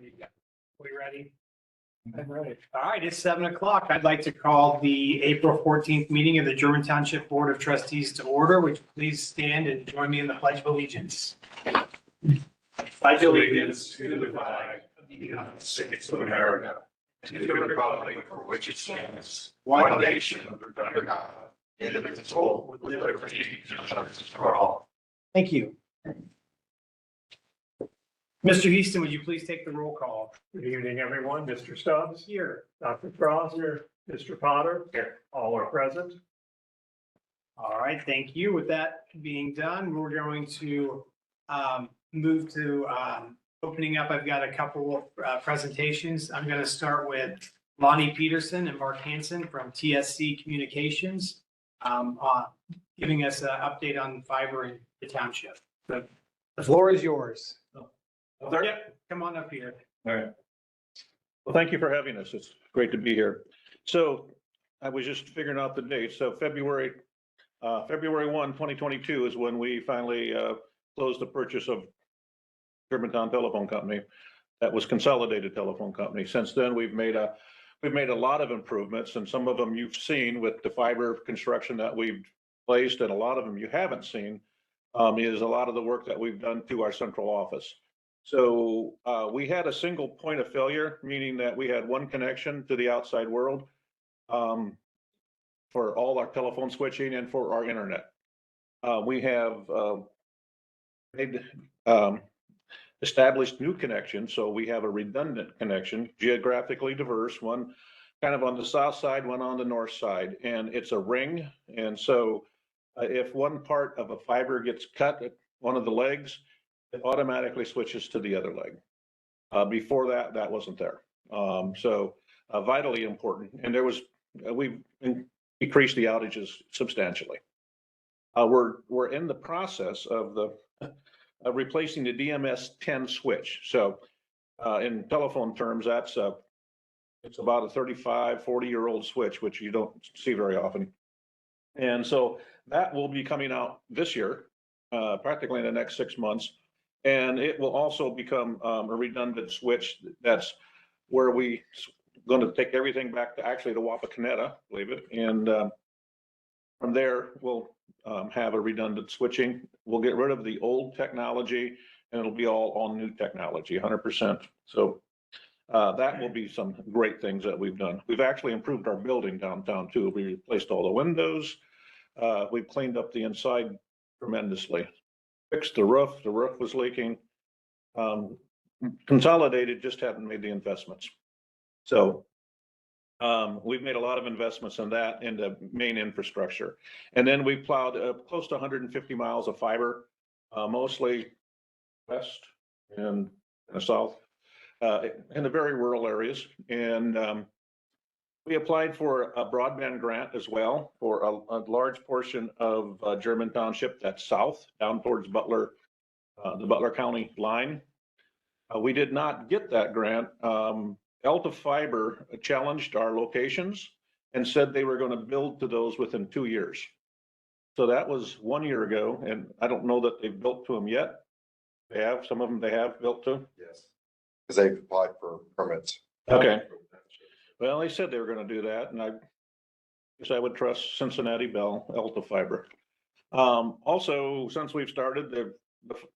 We ready? I'm ready. All right, it's 7 o'clock. I'd like to call the April 14th meeting of the German Township Board of Trustees to order. Would you please stand and join me in the Pledge of Allegiance? Pledge allegiance to the flag of the United States of America, to the republic for which it stands, one nation under God, indivisible, with liberty and justice for all. Thank you. Mr. Houston, would you please take the roll call? Good evening, everyone. Mr. Stubbs, Here. Dr. Frost, Mr. Potter. Here. All are present. All right, thank you. With that being done, we're going to move to opening up. I've got a couple of presentations. I'm going to start with Lonnie Peterson and Mark Hansen from TSC Communications, giving us an update on fiber in the township. The floor is yours. Yep, come on up here. All right. Well, thank you for having us. It's great to be here. So I was just figuring out the date. So February 1, 2022 is when we finally closed the purchase of Germantown Telephone Company. That was Consolidated Telephone Company. Since then, we've made a lot of improvements, and some of them you've seen with the fiber construction that we've placed, and a lot of them you haven't seen is a lot of the work that we've done to our central office. So we had a single point of failure, meaning that we had one connection to the outside world for all our telephone switching and for our internet. We have established new connections, so we have a redundant connection, geographically diverse, one kind of on the south side, one on the north side, and it's a ring. And so if one part of a fiber gets cut at one of the legs, it automatically switches to the other leg. Before that, that wasn't there. So vitally important. And we've decreased the outages substantially. We're in the process of replacing the DMS 10 switch. So in telephone terms, it's about a 35, 40-year-old switch, which you don't see very often. And so that will be coming out this year, practically in the next 6 months. And it will also become a redundant switch. That's where we're going to take everything back to actually to Wapakoneta, believe it. And from there, we'll have a redundant switching. We'll get rid of the old technology, and it'll be all new technology, 100%. So that will be some great things that we've done. We've actually improved our building downtown too. We replaced all the windows. We've cleaned up the inside tremendously. Fixed the roof. The roof was leaking. Consolidated just hadn't made the investments. So we've made a lot of investments in that, in the main infrastructure. And then we plowed close to 150 miles of fiber, mostly west and south, in the very rural areas. And we applied for a broadband grant as well for a large portion of German Township that's south, down towards Butler, the Butler County line. We did not get that grant. Alta Fiber challenged our locations and said they were going to build to those within 2 years. So that was 1 year ago, and I don't know that they've built to them yet. They have, some of them they have built to. Yes, because they've applied for permits. Okay. Well, they said they were going to do that, and I guess I would trust Cincinnati Bell, Alta Fiber. Also, since we've started, the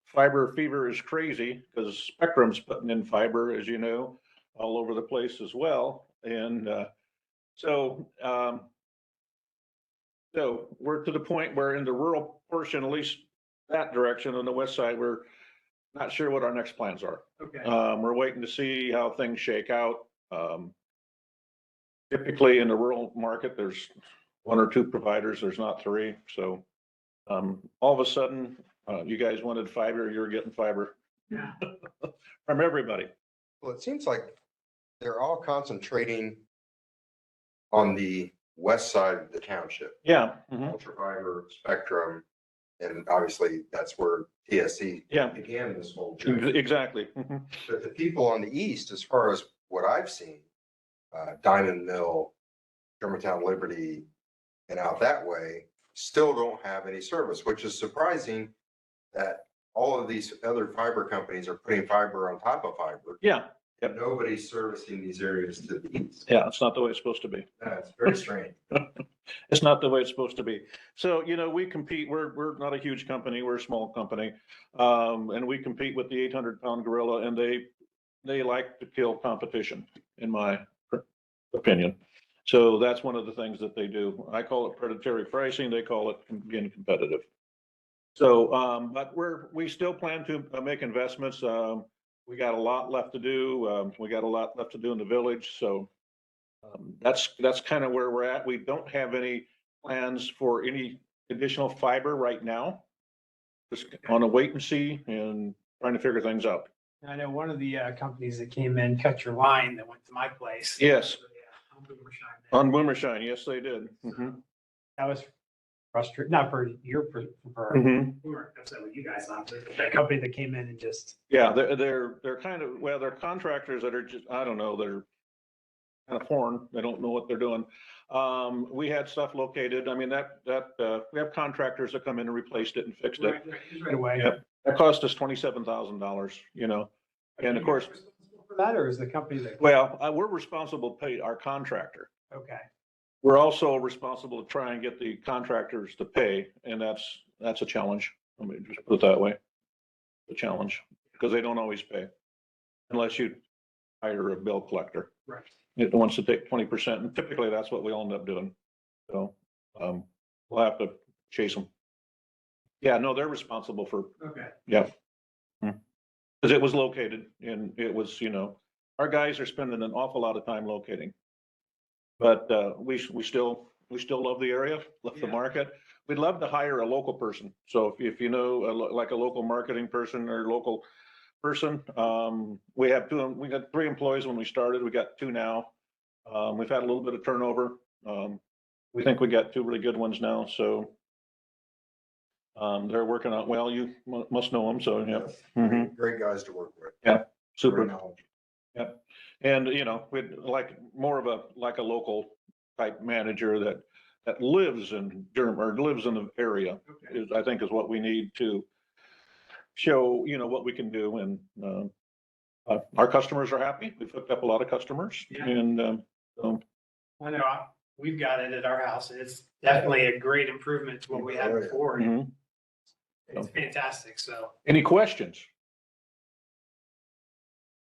fiber fever is crazy because Spectrum's putting in fiber, as you know, all over the place as well. And so we're to the point where in the rural portion, at least that direction on the west side, we're not sure what our next plans are. Okay. We're waiting to see how things shake out. Typically in the rural market, there's 1 or 2 providers, there's not 3. So all of a sudden, you guys wanted fiber, you're getting fiber. Yeah. From everybody. Well, it seems like they're all concentrating on the west side of the township. Yeah. Ultra fiber, Spectrum, and obviously that's where TSC Yeah. began this whole journey. Exactly. But the people on the east, as far as what I've seen, Diamond Mill, Germantown Liberty, and out that way, still don't have any service, which is surprising that all of these other fiber companies are putting fiber on top of fiber. Yeah. Yep. nobody's servicing these areas to the east. Yeah, it's not the way it's supposed to be. That's very strange. It's not the way it's supposed to be. So, we compete, we're not a huge company, we're a small company. And we compete with the 800-pound gorilla, and they like to kill competition, in my opinion. So that's one of the things that they do. I call it predatory pricing, they call it being competitive. So, but we still plan to make investments. We got a lot left to do. We got a lot left to do in the village, so that's kind of where we're at. We don't have any plans for any additional fiber right now. Just on a wait and see and trying to figure things out. I know one of the companies that came in, cut your line that went to my place. Yes. Yeah, on Boomershine there. On Boomershine, yes, they did. Mhm. That was frustrating, not for your, for, Mhm. we weren't upset with you guys, on the company that came in and just. Yeah, they're kind of, well, they're contractors that are just, I don't know, they're kind of foreign. They don't know what they're doing. We had stuff located. I mean, we have contractors that come in and replaced it and fixed it. Right away. Yep. That cost us $27,000, and of course, For that, or is the company that? well, we're responsible to pay our contractor. Okay, We're also responsible to try and get the contractors to pay, and that's a challenge. Let me just put it that way. The challenge, because they don't always pay unless you hire a bill collector. right. It wants to take 20%, and typically that's what we all end up doing. So, we'll have to chase them. Yeah, no, they're responsible for, Okay. yeah. Because it was located and it was, our guys are spending an awful lot of time locating. But, we still love the area, love the Yeah. market. We'd love to hire a local person. So if you know, like a local marketing person or local person, we got 3 employees when we started. We got 2 now. We've had a little bit of turnover. We think we got 2 really good ones now, so they're working out well. You must know them, so yeah. Yes. Mhm. Great guys to work with. Yeah, Very super. knowledgeable. And, we'd like more of a local type manager that lives in Durham or lives in the area Okay. I think is what we need to show, what we can do. And our customers are happy. We've hooked up a lot of customers Yeah. and so, I know, we've got it at our house, and it's definitely a great improvement to what we had before. mhm. It's fantastic, so. Any questions?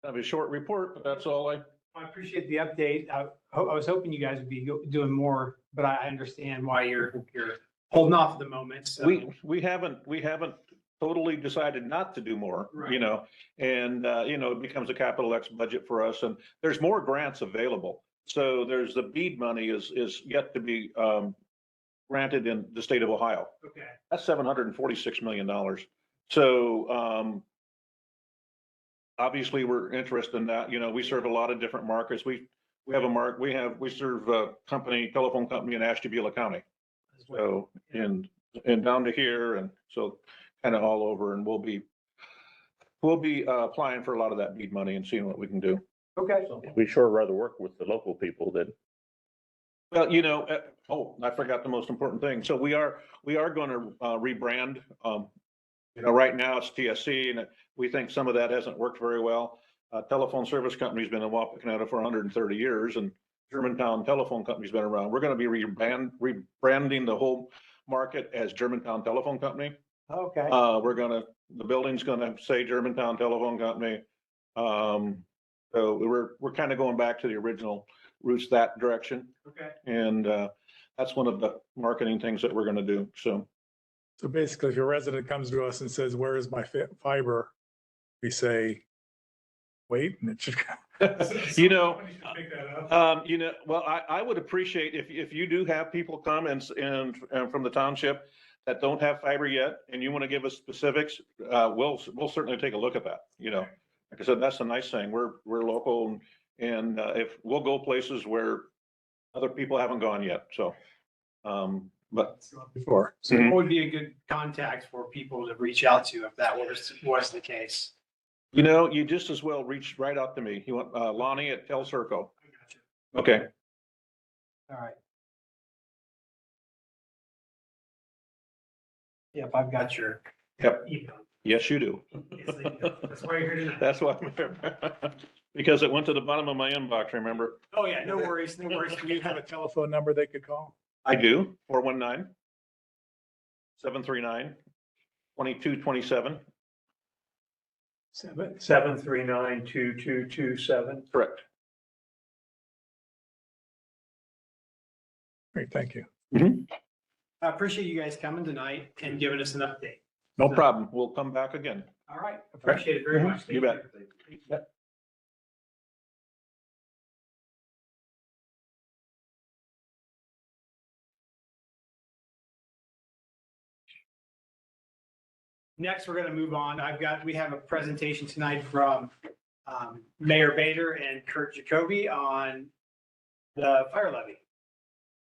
Have a short report, but that's all I appreciate the update. I was hoping you guys would be doing more, but I understand why you're holding off at the moment, so. We haven't totally decided not to do more, Right. and, it becomes a capital X budget for us, and there's more grants available. So there's the BEAD money is yet to be granted in the state of Ohio. Okay, That's $746 million. So obviously we're interested in that. We serve a lot of different markets. We serve a telephone company in Ashtabula County. as well. So, and down to here, and so kind of all over, and we'll be applying for a lot of that BEAD money and seeing what we can do. Okay, We sure rather work with the local people than. Well, I forgot the most important thing. So we are going to rebrand. Right now it's TSC, and we think some of that hasn't worked very well. Telephone service company's been in Wapakoneta for 130 years, and Germantown Telephone Company's been around. We're going to be rebranding the whole market as Germantown Telephone Company. okay. The building's gonna say Germantown Telephone Company. So we're kind of going back to the original roots that direction. Okay. And that's one of the marketing things that we're gonna do, so. So basically, if your resident comes to us and says, where is my fiber? We say, wait, and it should. Well, I would appreciate if you do have people come and from the township that don't have fiber yet, and you want to give us specifics, we'll certainly take a look at that, Like I said, that's the nice thing. We're local, and if we'll go places where other people haven't gone yet, so. But Before. So what would be a good contact for people to reach out to if that was the case? you just as well reach right out to me. You want Lonnie at Telcirco. I got you. Okay. All right. Yep, I've got your Yep. email. Yes, you do. Yes, I do. That's why you're here tonight. That's why I'm here. Because it went to the bottom of my inbox, remember? Oh, yeah, no worries, no worries. Do you have a telephone number they could call? I do, 419-739-2227. 739-2227. Correct. Great, thank you. I appreciate you guys coming tonight and giving us an update. No problem. We'll come back again. All right, appreciate it very much. You Thank bet. Next, we're going to move on. We have a presentation tonight from Mayor Bader and Kurt Jacoby on the fire levy.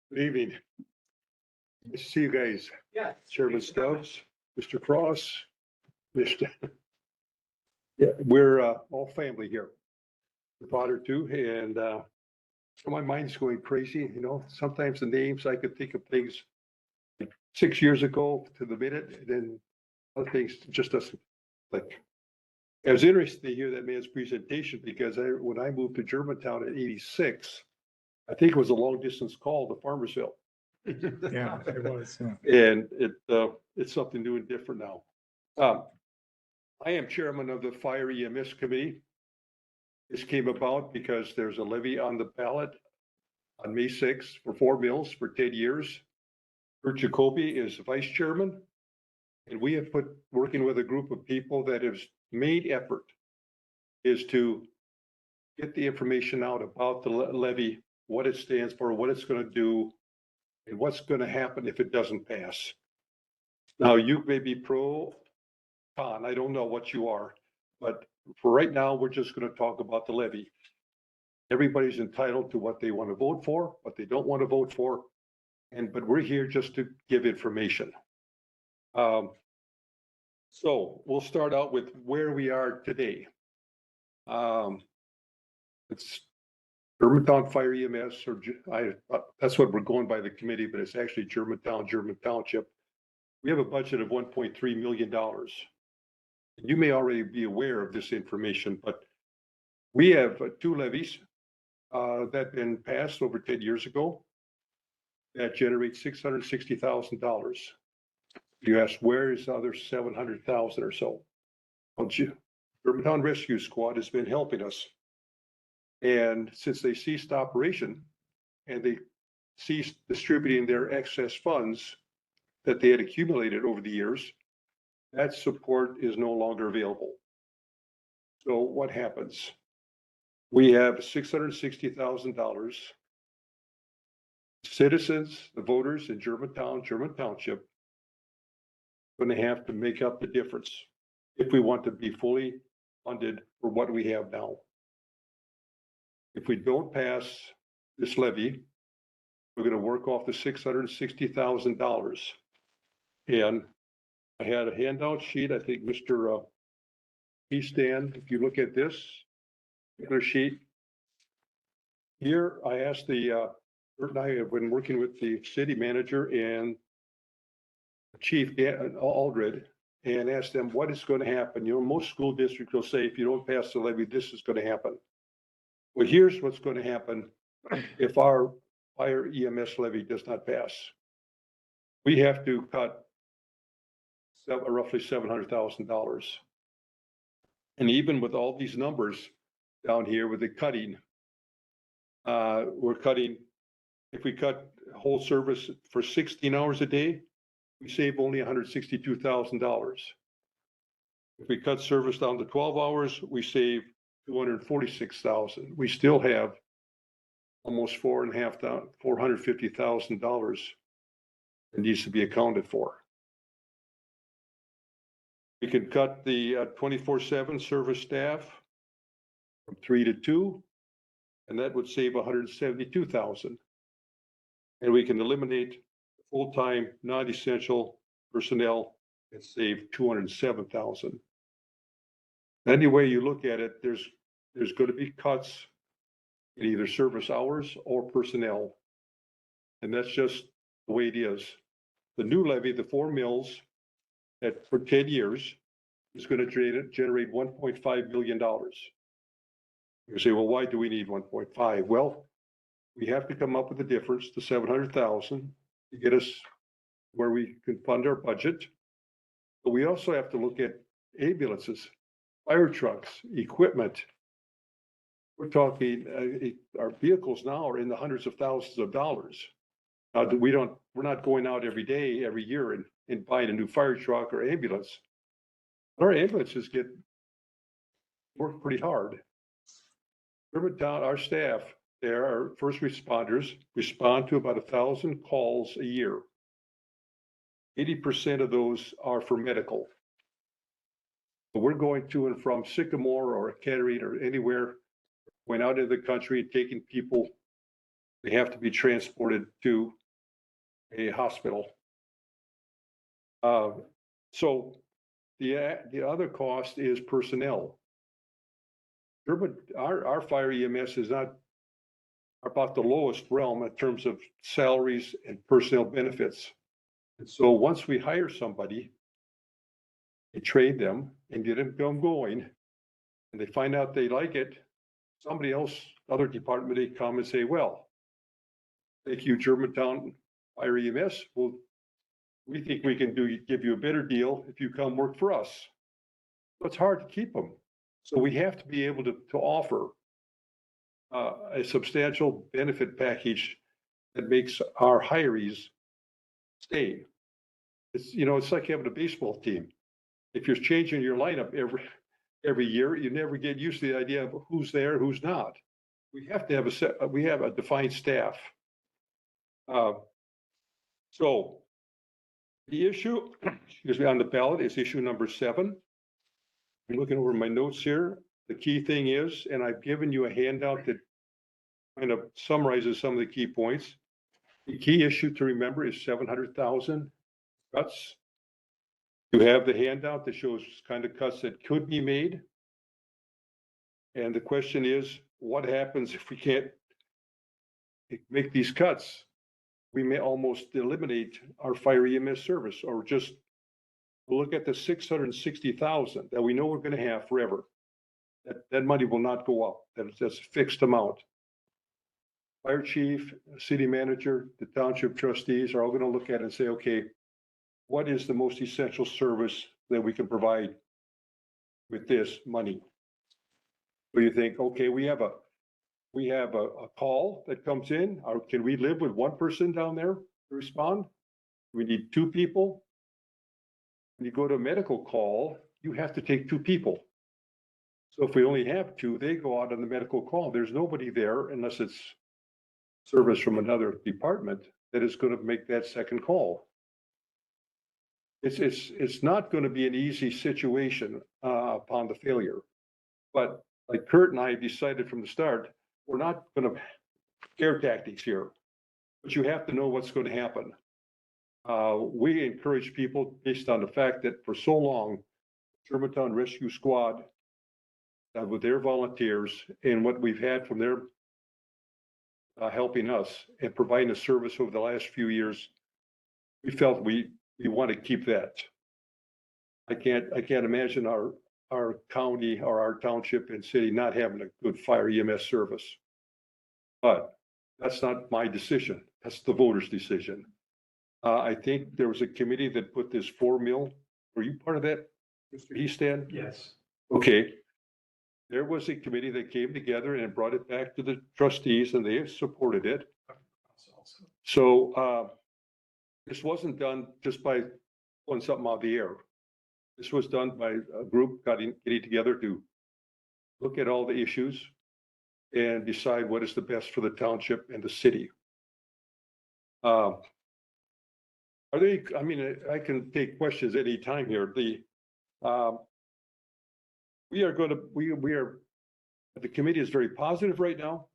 Good evening. Nice to see you guys. Yeah. Chairman Stubbs, Mr. Cross, Mr. Yeah, we're all family here. The father too, and my mind's going crazy, you know, sometimes the names, I could think of things 6 years ago to the minute, and then other things just doesn't like. It was interesting to hear that man's presentation because when I moved to Germantown in '86, I think it was a long distance call to Farmersville. Yeah, it was, yeah. And it's something new and different now. I am chairman of the Fire EMS Committee. This came about because there's a levy on the ballot on May 6th for 4 mills for 10 years. Kurt Jacoby is vice chairman. And we have working with a group of people that has main effort is to get the information out about the levy, what it stands for, what it's going to do, and what's going to happen if it doesn't pass. Now, you may be pro, con, I don't know what you are, but for right now, we're just going to talk about the levy. Everybody's entitled to what they want to vote for, what they don't want to vote for, but we're here just to give information. So we'll start out with where we are today. It's Germantown Fire EMS, or that's what we're going by the committee, but it's actually German Township. We have a budget of $1.3 million. You may already be aware of this information, but we have 2 levies that have been passed over 10 years ago that generate $660,000. You ask, where is the other 700,000 or so? Well, Germantown Rescue Squad has been helping us. And since they ceased operation and they ceased distributing their excess funds that they had accumulated over the years, that support is no longer available. So what happens? We have $660,000. Citizens, the voters in German Township, going to have to make up the difference if we want to be fully funded for what we have now. If we don't pass this levy, we're going to work off the $660,000. And I had a handout sheet. I think Mr. Stan, if you look at this particular sheet here, I asked Bert and I have been working with the city manager and Chief Aldred and asked them what is going to happen. You know, most school districts will say, if you don't pass the levy, this is going to happen. Well, here's what's going to happen if our fire EMS levy does not pass. We have to cut roughly $700,000. And even with all these numbers down here with the cutting, we're cutting, if we cut whole service for 16 hours a day, we save only $162,000. If we cut service down to 12 hours, we save $246,000. We still have almost $450,000 that needs to be accounted for. We can cut the 24/7 service staff from 3 to 2, and that would save $172,000. And we can eliminate full-time, non-essential personnel and save $207,000. Any way you look at it, there's going to be cuts in either service hours or personnel. And that's just the way it is. The new levy, the 4 mills, that for 10 years is going to generate $1.5 billion. You say, well, why do we need 1.5? Well, we have to come up with a difference to 700,000 to get us where we can fund our budget. But we also have to look at ambulances, fire trucks, equipment. We're talking, our vehicles now are in the hundreds of thousands of dollars. We're not going out every day, every year and buying a new fire truck or ambulance. Our ambulances work pretty hard. Germantown, our staff, there, our first responders respond to about 1,000 calls a year. 80% of those are for medical. But we're going to and from Sycamore or Kettering or anywhere, going out into the country and taking people, they have to be transported to a hospital. So the other cost is personnel. Our fire EMS is not about the lowest realm in terms of salaries and personnel benefits. And so once we hire somebody, we train them and get them going, and they find out they like it, somebody else, other department, they come and say, well, thank you, Germantown Fire EMS. Well, we think we can give you a better deal if you come work for us. So it's hard to keep them. So we have to be able to offer a substantial benefit package that makes our hirees stay. It's like having a baseball team. If you're changing your lineup every year, you never get used to the idea of who's there, who's not. We have to have we have a defined staff. So the issue, excuse me, on the ballot is issue number 7. I'm looking over my notes here. The key thing is, and I've given you a handout that kind of summarizes some of the key points. The key issue to remember is 700,000 cuts. You have the handout that shows kind of cuts that could be made. And the question is, what happens if we can't make these cuts? We may almost eliminate our fire EMS service, or just look at the 660,000 that we know we're going to have forever. That money will not go up. That's a fixed amount. Fire chief, city manager, the township trustees are all going to look at it and say, okay, what is the most essential service that we can provide with this money? So you think, okay, we have a call that comes in, or can we live with one person down there to respond? We need 2 people. When you go to a medical call, you have to take 2 people. So if we only have 2, they go out on the medical call. There's nobody there unless it's service from another department that is going to make that second call. It's not going to be an easy situation upon the failure. But like Kurt and I decided from the start, we're not going to scare tactics here, but you have to know what's going to happen. We encourage people based on the fact that for so long, Germantown Rescue Squad, with their volunteers and what we've had from their helping us and providing a service over the last few years, we felt we want to keep that. I can't imagine our county or our township and city not having a good fire EMS service. But that's not my decision. That's the voters' decision. I think there was a committee that put this 4 mil. Were you part of that, Mr. Easton? Yes. Okay. There was a committee that came together and brought it back to the trustees, and they supported it. So this wasn't done just by pulling something out of the air. This was done by a group getting together to look at all the issues and decide what is the best for the township and the city. I can take questions any time here. The committee is very positive right now.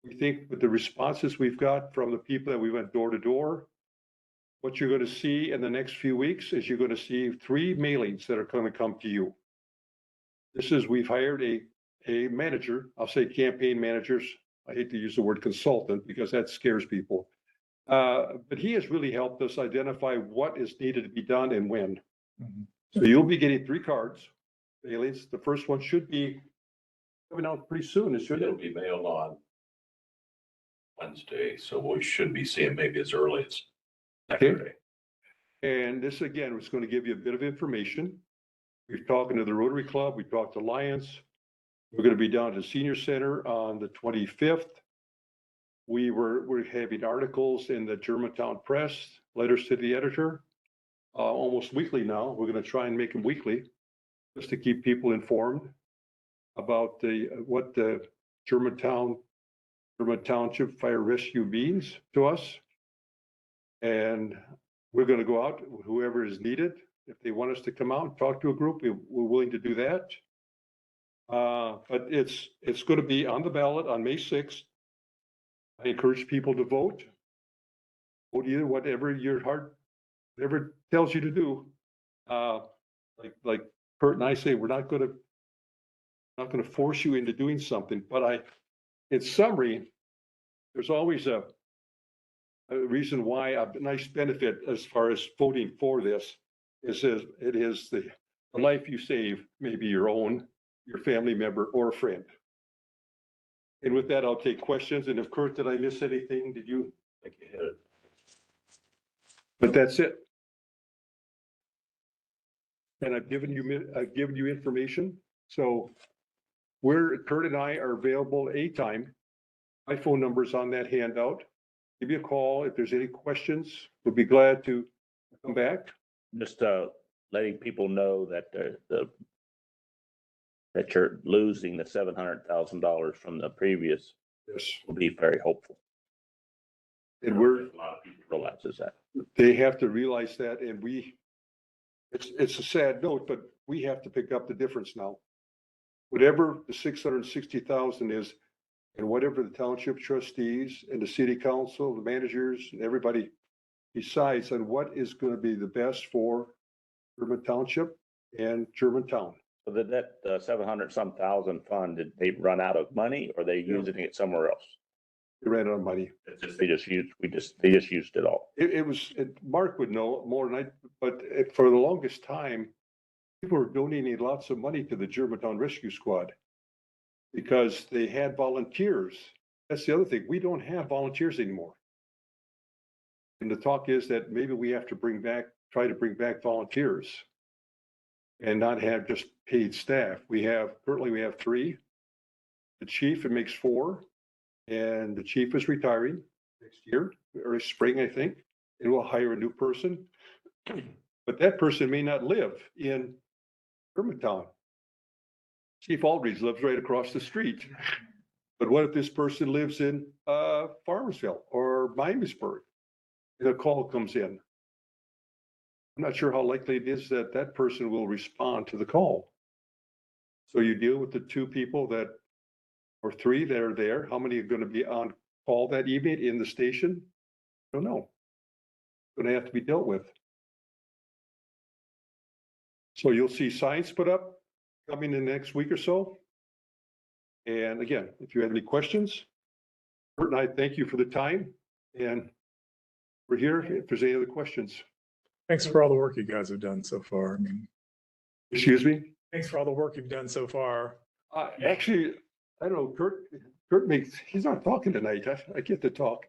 We think with the responses we've got from the people that we went door to door, what you're going to see in the next few weeks is you're going to see 3 mailings that are going to come to you. We've hired a manager, I'll say campaign managers. I hate to use the word consultant because that scares people. But he has really helped us identify what is needed to be done and when. So you'll be getting 3 cards, mailings. The first one should be coming out pretty soon, it should. It'll be mailed on Wednesday, so we should be seeing maybe as early as Okay. Saturday. And this again was going to give you a bit of information. We're talking to the Rotary Club, we talked to Lions. We're going to be down at the Senior Center on the 25th. We're having articles in the Germantown Press, letters to the editor, almost weekly now. We're going to try and make them weekly, just to keep people informed about what the German Township Fire Rescue means to us. And we're going to go out, whoever is needed. If they want us to come out and talk to a group, we're willing to do that. But it's going to be on the ballot on May 6th. I encourage people to vote. Vote either whatever your heart, whatever tells you to do. Like Kurt and I say, we're not going to force you into doing something. But in summary, there's always a reason why a nice benefit as far as voting for this is it is the life you save, maybe your own, your family member, or a friend. And with that, I'll take questions. And if Kurt, did I miss anything? Did you? I think you hit it. But that's it. And I've given you information. So Kurt and I are available anytime. My phone number's on that handout. Give me a call if there's any questions. We'll be glad to come back. Just letting people know that that you're losing the $700,000 from the previous Yes. will be very hopeful. And A lot of people realizes that. they have to realize that, and it's a sad note, but we have to pick up the difference now. Whatever the 660,000 is, and whatever the township trustees and the city council, the managers, and everybody decides on what is going to be the best for German Township and Germantown. So that 700-some thousand fund, did they run out of money or they using it somewhere else? They ran out of money. They just used it all. Mark would know more than I, but for the longest time, people were donating lots of money to the Germantown Rescue Squad because they had volunteers. That's the other thing. We don't have volunteers anymore. And the talk is that maybe we have to try to bring back volunteers and not have just paid staff. Currently we have 3. The chief, it makes 4. And the chief is retiring next year, or spring, I think, and we'll hire a new person. But that person may not live in Germantown. Chief Aldridge lives right across the street. But what if this person lives in Farmersville or Miamisburg? And a call comes in. I'm not sure how likely it is that that person will respond to the call. So you deal with the 2 people or 3 that are there. How many are going to be on call that evening in the station? I don't know. Going to have to be dealt with. So you'll see signs put up coming in the next week or so. And again, if you have any questions, Kurt and I thank you for the time, and we're here if there's any other questions. Thanks for all the work you guys have done so far. I mean, Excuse me? thanks for all the work you've done so far. Actually, I don't know, Kurt he's not talking tonight. I get to talk.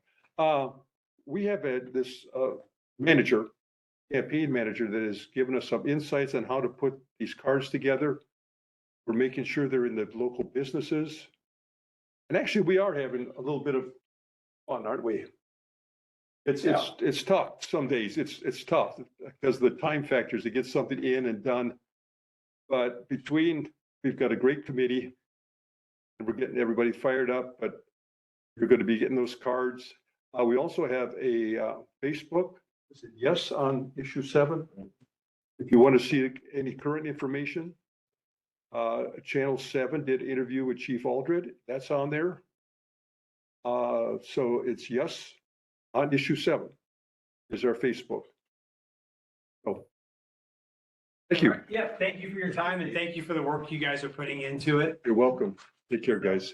We have this campaign manager that has given us some insights on how to put these cards together. We're making sure they're in the local businesses. And actually, we are having a little bit of fun, aren't we? It's tough some days. It's tough because of the time factors to get something in and done. But we've got a great committee and we're getting everybody fired up, but you're going to be getting those cards. We also have a Facebook. Is it Yes on issue 7? If you want to see any current information, Channel 7 did interview with Chief Aldred. That's on there. So it's Yes on issue 7 is our Facebook. Oh, thank you. Yeah, thank you for your time and thank you for the work you guys are putting into it. You're welcome. Take care, guys.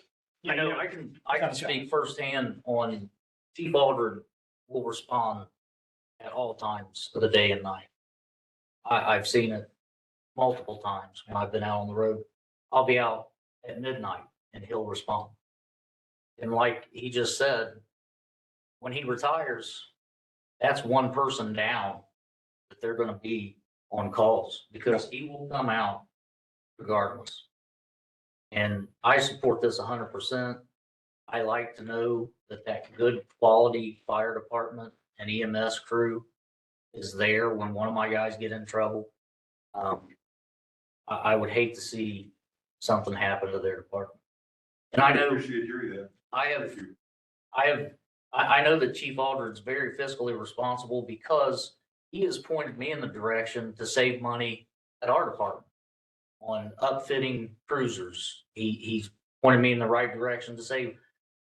I know, I can speak firsthand on Chief Aldred will respond at all times of the day and night. I've seen it multiple times when I've been out on the road. I'll be out at midnight and he'll respond. And like he just said, when he retires, that's one person down that they're gonna be on calls because he will come out regardless. And I support this 100%. I like to know that that good quality fire department and EMS crew is there when one of my guys get in trouble. I would hate to see something happen to their department. And I know Appreciate hearing that. I know that Chief Aldridge's very fiscally responsible because he has pointed me in the direction to save money at our department on upfitting cruisers. He's pointed me in the right direction to save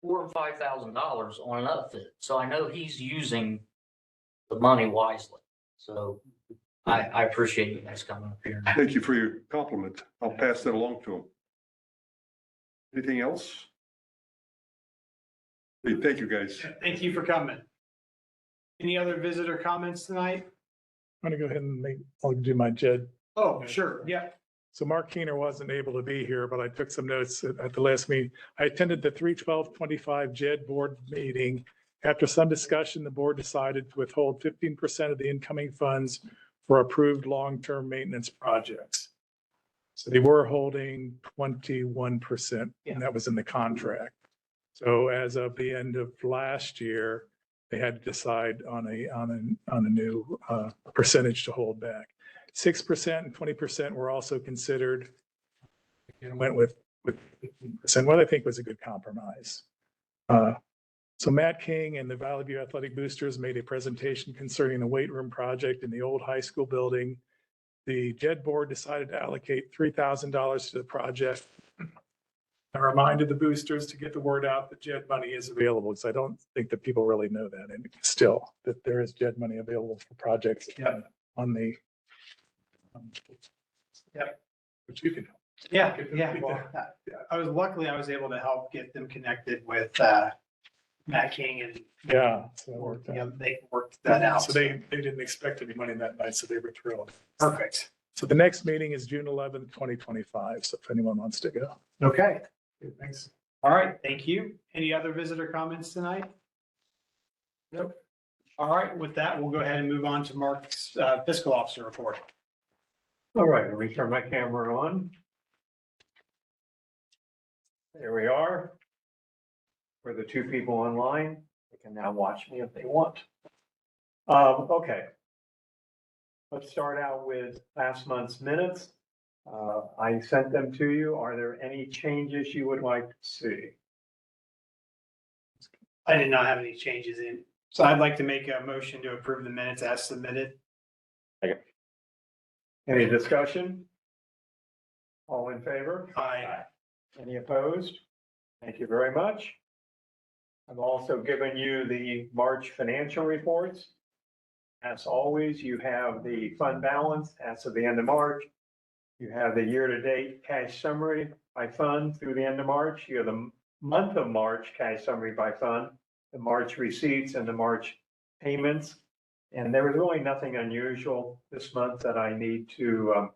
$4,000 and $5,000 on an upfit. So I know he's using the money wisely. So I appreciate you guys coming up here. Thank you for your compliment. I'll pass that along to him. Anything else? Hey, thank you, guys. Thank you for coming. Any other visitor comments tonight? I'm gonna go ahead and I'll do my JED. Oh, sure, yeah. So Mark Keener wasn't able to be here, but I took some notes at the last meeting. I attended the 3/12/25 JED board meeting. After some discussion, the board decided to withhold 15% of the incoming funds for approved long-term maintenance projects. So they were holding 21%, and that was in the contract. So as of the end of last year, they had to decide on a new percentage to hold back. 6% and 20% were also considered, and went with 15%, what I think was a good compromise. So Matt King and the Valley View Athletic Boosters made a presentation concerning the weight room project in the old high school building. The JED board decided to allocate $3,000 to the project. I reminded the boosters to get the word out that JED money is available, because I don't think that people really know that, and still, that there is JED money available for projects on the. Yep. Which you can. Yeah, well, luckily I was able to help get them connected with Matt King and Yeah. So it worked out. they worked that out. So they didn't expect any money that night, so they were thrilled. Perfect. So the next meeting is June 11th, 2025. So if anyone wants to go. Okay. Thanks. All right, thank you. Any other visitor comments tonight? Nope. All right, with that, we'll go ahead and move on to Mark's fiscal officer report. All right, let me turn my camera on. There we are. For the two people online, they can now watch me if they want. Okay. Let's start out with last month's minutes. I sent them to you. Are there any changes you would like to see? I did not have any changes in, so I'd like to make a motion to approve the minutes as submitted. Any discussion? All in favor? Aye. Any opposed? Thank you very much. I've also given you the March financial reports. As always, you have the fund balance as of the end of March. You have the year-to-date cash summary by fund through the end of March. You have the month of March cash summary by fund, the March receipts and the March payments. And there was really nothing unusual this month that I need to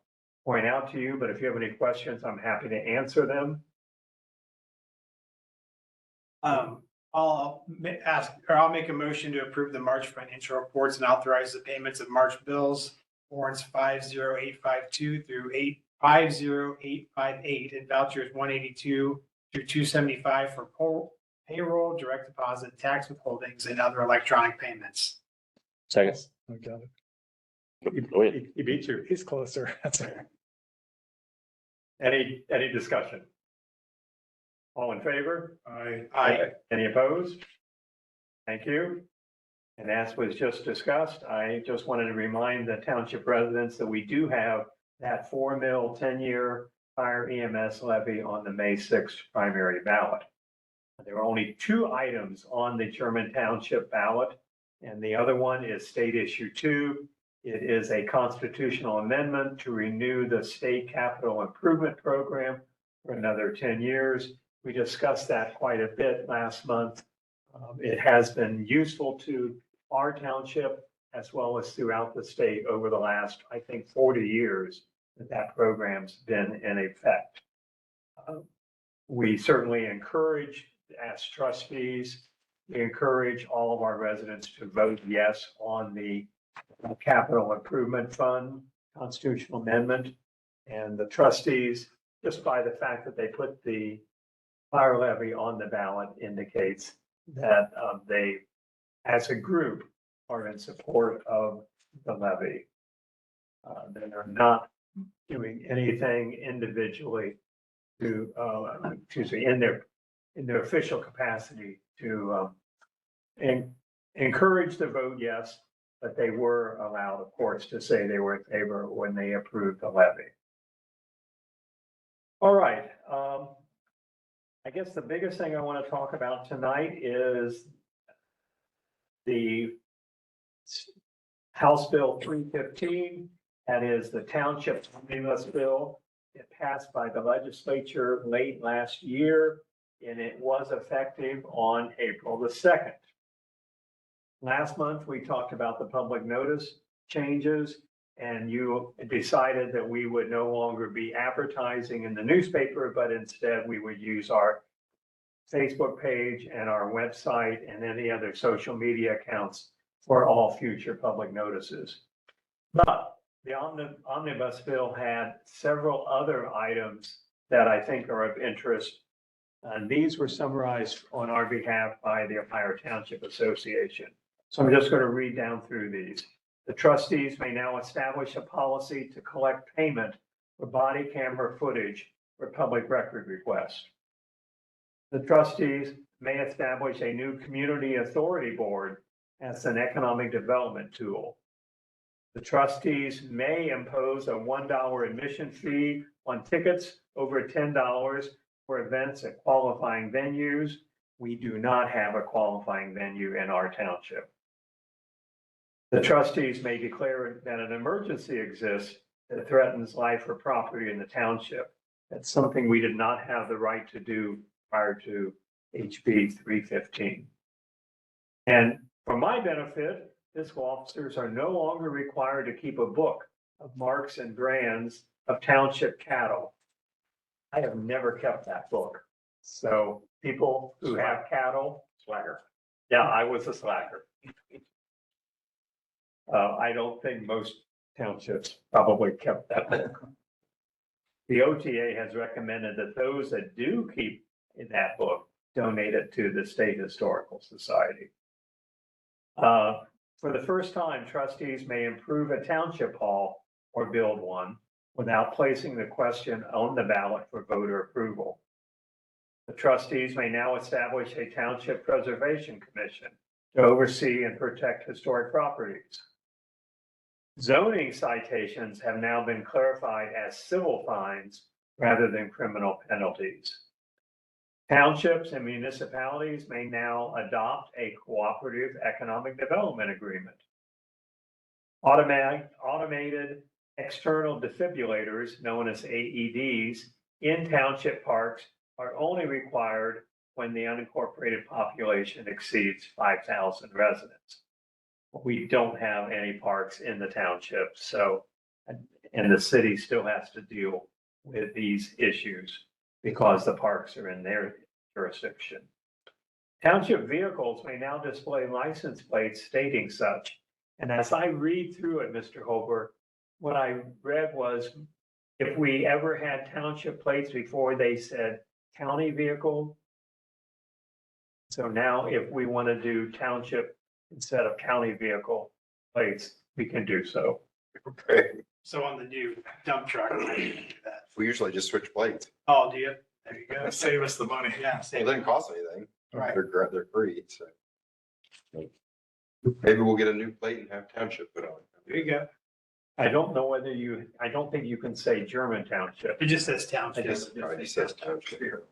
point out to you, but if you have any questions, I'm happy to answer them. I'll make a motion to approve the March financial reports and authorize the payments of March bills, warrants 50852 through 50858, and vouchers 182 through 275 for payroll, direct deposit, tax withholdings, and other electronic payments. Second. I got it. Go ahead. He beat you. He's closer. That's all right. Any discussion? All in favor? Aye. Any opposed? Thank you. And as was just discussed, I just wanted to remind the township residents that we do have that 4 mil 10-year fire EMS levy on the May 6th primary ballot. There are only 2 items on the German Township ballot, and the other one is State Issue 2. It is a constitutional amendment to renew the state capital improvement program for another 10 years. We discussed that quite a bit last month. It has been useful to our township as well as throughout the state over the last, I think, 40 years that program's been in effect. We certainly encourage, as trustees, we encourage all of our residents to vote yes on the capital improvement fund constitutional amendment. And the trustees, just by the fact that they put the fire levy on the ballot, indicates that they, as a group, are in support of the levy. They are not doing anything individually to, in their official capacity to encourage the vote yes, but they were allowed, of course, to say they were in favor when they approved the levy. All right. I guess the biggest thing I want to talk about tonight is the House Bill 315. That is the Township Omnibus Bill. It passed by the legislature late last year, and it was effective on April the 2nd. Last month, we talked about the public notice changes, and you decided that we would no longer be advertising in the newspaper, but instead we would use our Facebook page and our website and any other social media accounts for all future public notices. But the omnibus bill had several other items that I think are of interest. And these were summarized on our behalf by the Ohio Township Association. So I'm just going to read down through these. The trustees may now establish a policy to collect payment for body camera footage for public record requests. The trustees may establish a new community authority board as an economic development tool. The trustees may impose a $1 admission fee on tickets over $10 for events at qualifying venues. We do not have a qualifying venue in our township. The trustees may declare that an emergency exists that threatens life or property in the township. That's something we did not have the right to do prior to HB 315. And for my benefit, fiscal officers are no longer required to keep a book of marks and brands of township cattle. I have never kept that book. So people who have cattle, slacker. Yeah, I was a slacker. I don't think most townships probably kept that book. The OTA has recommended that those that do keep that book donate it to the State Historical Society. For the first time, trustees may improve a township hall or build one without placing the question on the ballot for voter approval. The trustees may now establish a Township Preservation Commission to oversee and protect historic properties. Zoning citations have now been clarified as civil fines rather than criminal penalties. Townships and municipalities may now adopt a cooperative economic development agreement. Automated external defibrillators, known as AEDs, in township parks are only required when the unincorporated population exceeds 5,000 residents. We don't have any parks in the township, so, and the city still has to deal with these issues because the parks are in their jurisdiction. Township vehicles may now display license plates stating such. And as I read through it, Mr. Holbert, what I read was, if we ever had township plates before, they said county vehicle. So now if we want to do township instead of county vehicle plates, we can do so. Okay. So on the new dump truck, I can do that. We usually just switch plates. Oh, do you? There you go. Save us the money. Yeah, It save. doesn't cost anything. Right. They're free, so. Maybe we'll get a new plate and have township put on. There you go. I don't know whether I don't think you can say German township. It just says township. It just- It says township here.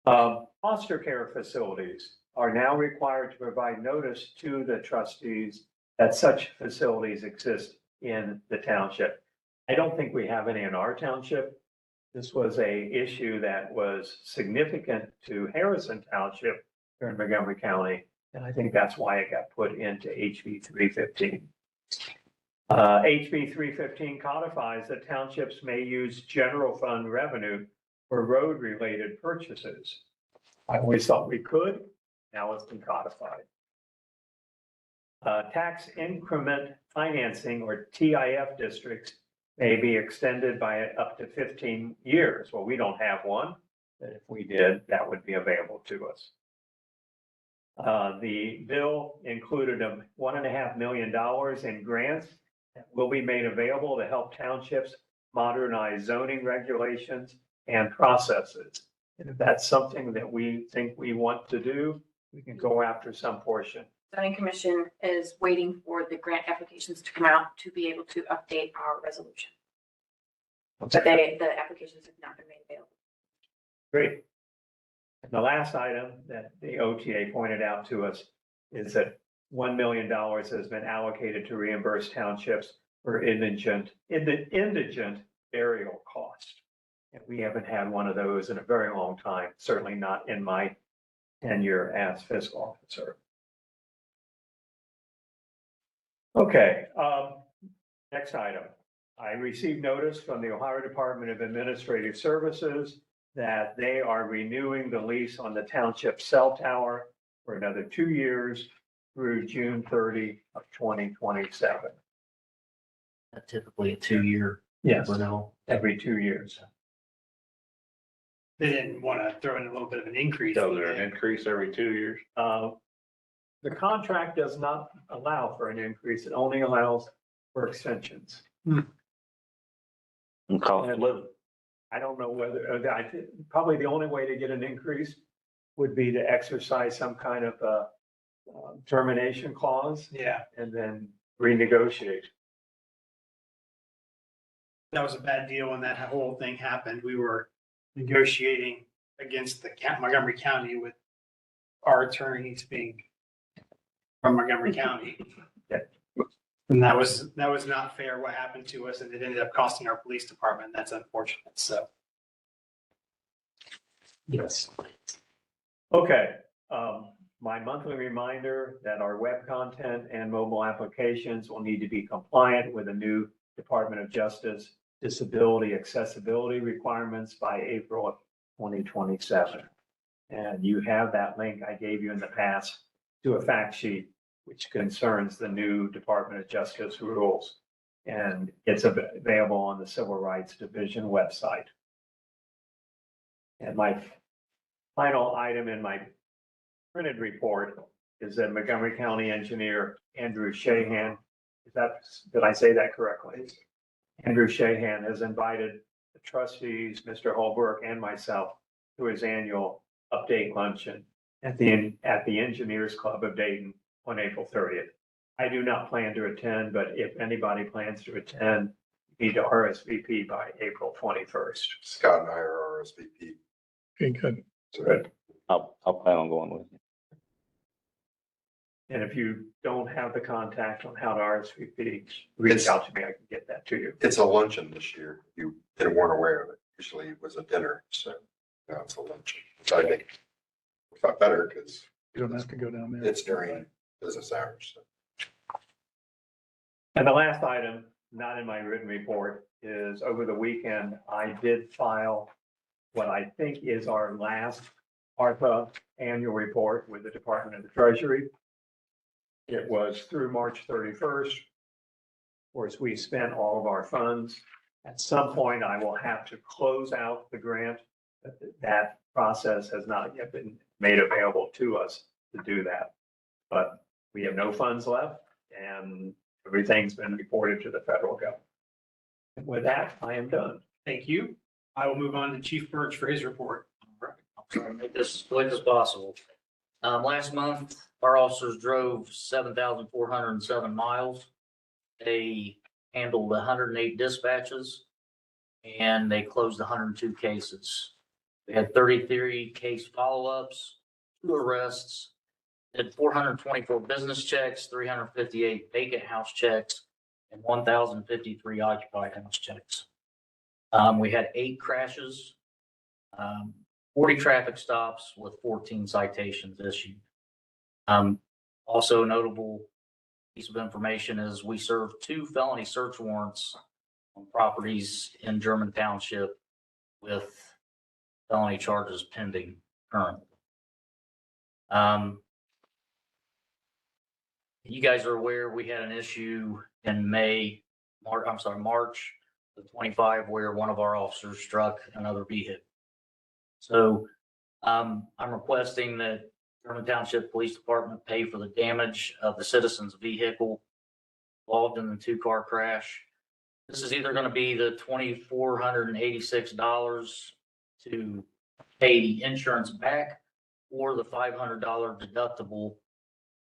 Foster care facilities are now required to provide notice to the trustees that such facilities exist in the township. I don't think we have any in our township. This was a issue that was significant to Harrison Township here in Montgomery County. And I think that's why it got put into HB 315. HB 315 codifies that townships may use general fund revenue for road-related purchases. I always thought we could, now it's been codified. Tax increment financing, or TIF districts, may be extended by up to 15 years. Well, we don't have one, but if we did, that would be available to us. The bill included $1.5 million in grants that will be made available to help townships modernize zoning regulations and processes. And if that's something that we think we want to do, we can go after some portion. Zoning Commission is waiting for the grant applications to come out to be able to update our resolution. But the applications have not been made available. Great. And the last item that the OTA pointed out to us is that $1 million has been allocated to reimburse townships for indigent burial cost. And we haven't had one of those in a very long time, certainly not in my tenure as fiscal officer. Okay, next item. I received notice from the Ohio Department of Administrative Services that they are renewing the lease on the township cell tower for another 2 years through June 30 of 2027. Typically a 2-year Yes, renewal. every 2 years. They didn't want to throw in a little bit of an increase. So there an increase every 2 years? The contract does not allow for an increase. It only allows for extensions. And cost of living. I don't know whether, probably the only way to get an increase would be to exercise some kind of termination clause Yeah, and then renegotiate. that was a bad deal when that whole thing happened. We were negotiating against the Montgomery County with our attorneys being from Montgomery County. Yeah. And that was not fair what happened to us, and it ended up costing our police department. That's unfortunate, so. Yes. Okay, my monthly reminder that our web content and mobile applications will need to be compliant with the new Department of Justice disability accessibility requirements by April of 2027. And you have that link I gave you in the past to a fact sheet which concerns the new Department of Justice rules. And it's available on the Civil Rights Division website. And my final item in my printed report is that Montgomery County Engineer Andrew Shahan, did I say that correctly? Andrew Shahan has invited the trustees, Mr. Holbrook and myself, to his annual update luncheon at the Engineers Club of Dayton on April 30th. I do not plan to attend, but if anybody plans to attend, you need to RSVP by April 21st. Scott and I are RSVP. Okay, good. Good. I'll plan on going with you. And if you don't have the contact on how to RSVP, reach out to me. I can get that to you. It's a luncheon this year. You weren't aware of it. Usually it was a dinner, so now it's a luncheon. So I think it's not better because You don't have to go down there. it's during business hours. So. And the last item, not in my written report, is over the weekend, I did file what I think is our last ARPA annual report with the Department of the Treasury. It was through March 31st. Of course, we spent all of our funds. At some point, I will have to close out the grant. But that process has not yet been made available to us to do that. But we have no funds left and everything's been reported to the federal government. And with that, I am done. Thank you. I will move on to Chief Birch for his report. I'll try to make this as quick as possible. Last month, our officers drove 7,407 miles. They handled 108 dispatches and they closed 102 cases. We had 33 case follow-ups, 2 arrests, did 424 business checks, 358 vacant house checks, and 1,053 occupied house checks. We had 8 crashes, 40 traffic stops with 14 citations issued. Also notable piece of information is we served 2 felony search warrants on properties in German Township with felony charges pending currently. You guys are aware, we had an issue in March of 25, where one of our officers struck another vehicle. So, I'm requesting that Sherman Township Police Department pay for the damage of the citizen's vehicle involved in the two-car crash. This is either gonna be the $2,486 to pay the insurance back, or the $500 deductible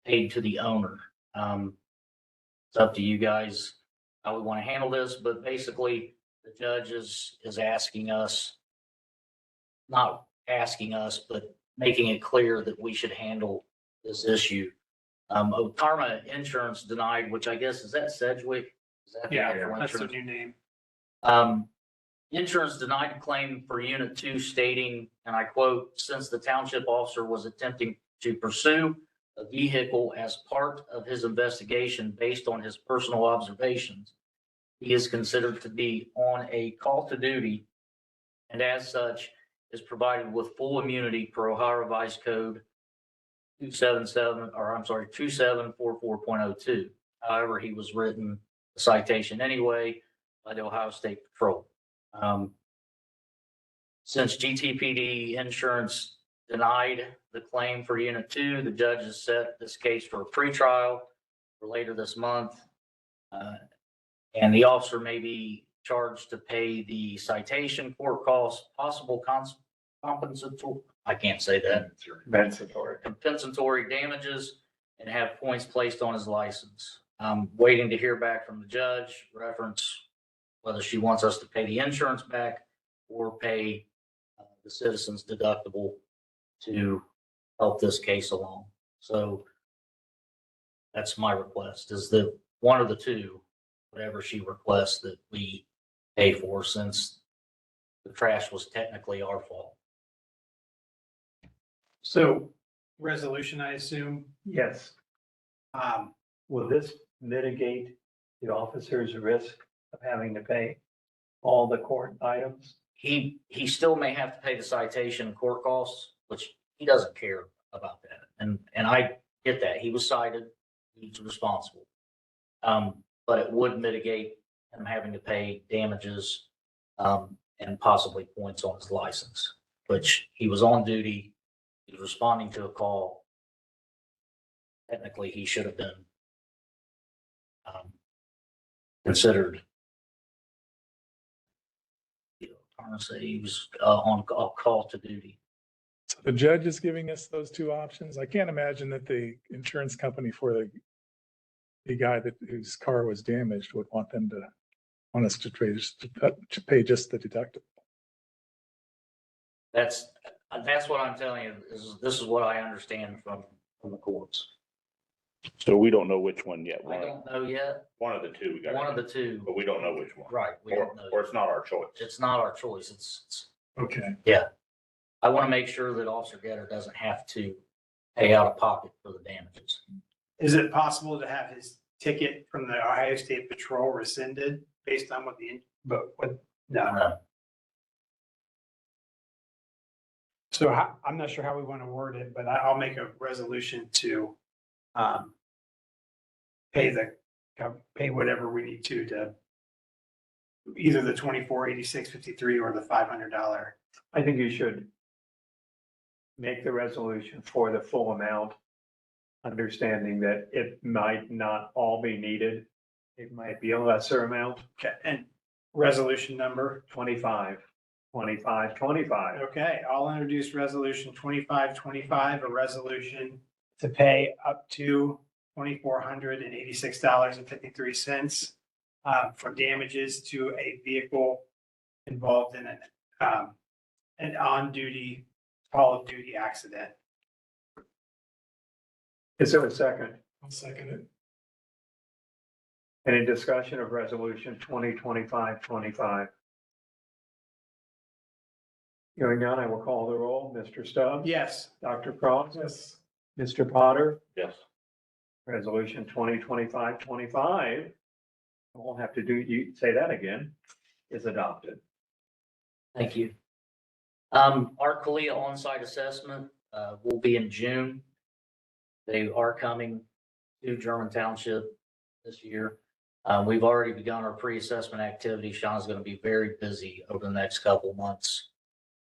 paid to the owner. It's up to you guys how we want to handle this, but basically the judge is asking us, not asking us, but making it clear that we should handle this issue. Karma Insurance denied, which I guess, is that Sedgwick? Is that the Yeah, actual that's the insurance? new name. Insurance denied claim for Unit 2 stating, and I quote, "Since the township officer was attempting to pursue a vehicle as part of his investigation based on his personal observations, he is considered to be on a call to duty, and as such is provided with full immunity per Ohio Revised Code 2744.02. However, he was written a citation anyway by the Ohio State Patrol. Since GTPD insurance denied the claim for Unit 2, the judge has set this case for a pretrial for later this month. And the officer may be charged to pay the citation, court costs, possible compensatory, I can't say that, compensatory damages, and have points placed on his license. I'm waiting to hear back from the judge, reference whether she wants us to pay the insurance back or pay the citizen's deductible to help this case along. So that's my request, is that one of the two, whatever she requests, that we pay for, since the crash was technically our fault. So resolution, I assume. Yes. Will this mitigate the officer's risk of having to pay all the court items? He still may have to pay the citation and court costs, which he doesn't care about that. And I get that. He was cited, he's responsible. But it would mitigate him having to pay damages, and possibly points on his license, which he was on duty, he was responding to a call. Technically, he should have been considered. I'm gonna say he was on a call to duty. So the judge is giving us those two options. I can't imagine that the insurance company for the guy whose car was damaged would want us to pay just the deductible. That's what I'm telling you, this is what I understand from the courts. So we don't know which one yet. I don't know yet. One of the two we got. One of the two, But we don't know which one. right, we Or, don't know. or it's not our choice. It's not our choice. It's, Okay. I want to make sure that Officer Getter doesn't have to pay out of pocket for the damages. Is it possible to have his ticket from the Ohio State Patrol rescinded based on no. So I'm not sure how we want to word it, but I'll make a resolution to pay whatever we need to either the 2486.53 or the $500. I think you should make the resolution for the full amount, understanding that it might not all be needed. It might be a lesser amount, Okay, and resolution number. 25. Okay, I'll introduce resolution 2525, a resolution to pay up to $2,486.53 for damages to a vehicle involved in an on-duty, call of duty accident. Is there a second? I'll second it. Any discussion of resolution 2025-25? Hearing none, I will call the roll. Mr. Stubbs? Yes. Dr. Cross? Yes. Mr. Potter? Yes. Resolution 2025-25, I won't have to you say that again, is adopted. Thank you. Our CALIA on-site assessment, will be in June. They are coming to German Township this year. We've already begun our pre-assessment activity. Sean's going to be very busy over the next couple months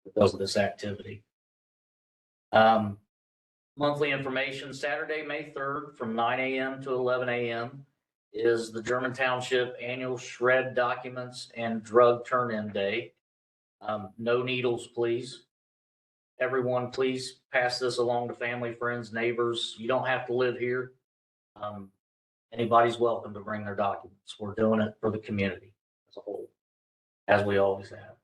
because of this activity. Monthly information, Saturday, May 3rd, from 9 a.m. to 11 a.m. is the German Township Annual Shred Documents and Drug Turn-In Day. No needles, please. Everyone, please pass this along to family, friends, neighbors. You don't have to live here. Anybody's welcome to bring their documents. We're doing it for the community as a whole, as we always have.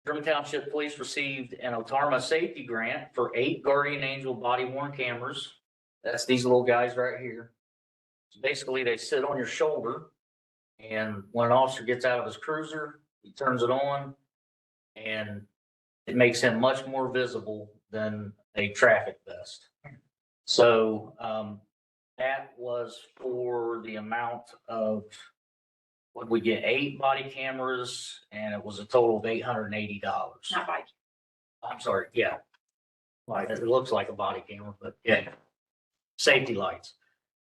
German Township Police received an OTARMA safety grant for 8 Guardian Angel body worn cameras. That's these little guys right here. So basically, they sit on your shoulder, and when an officer gets out of his cruiser, he turns it on, and it makes him much more visible than a traffic vest. So that was for the amount of, what we get, 8 body cameras, and it was a total of $880. Not bike. I'm sorry, yeah. Like, it looks like a body camera, but yeah, safety lights.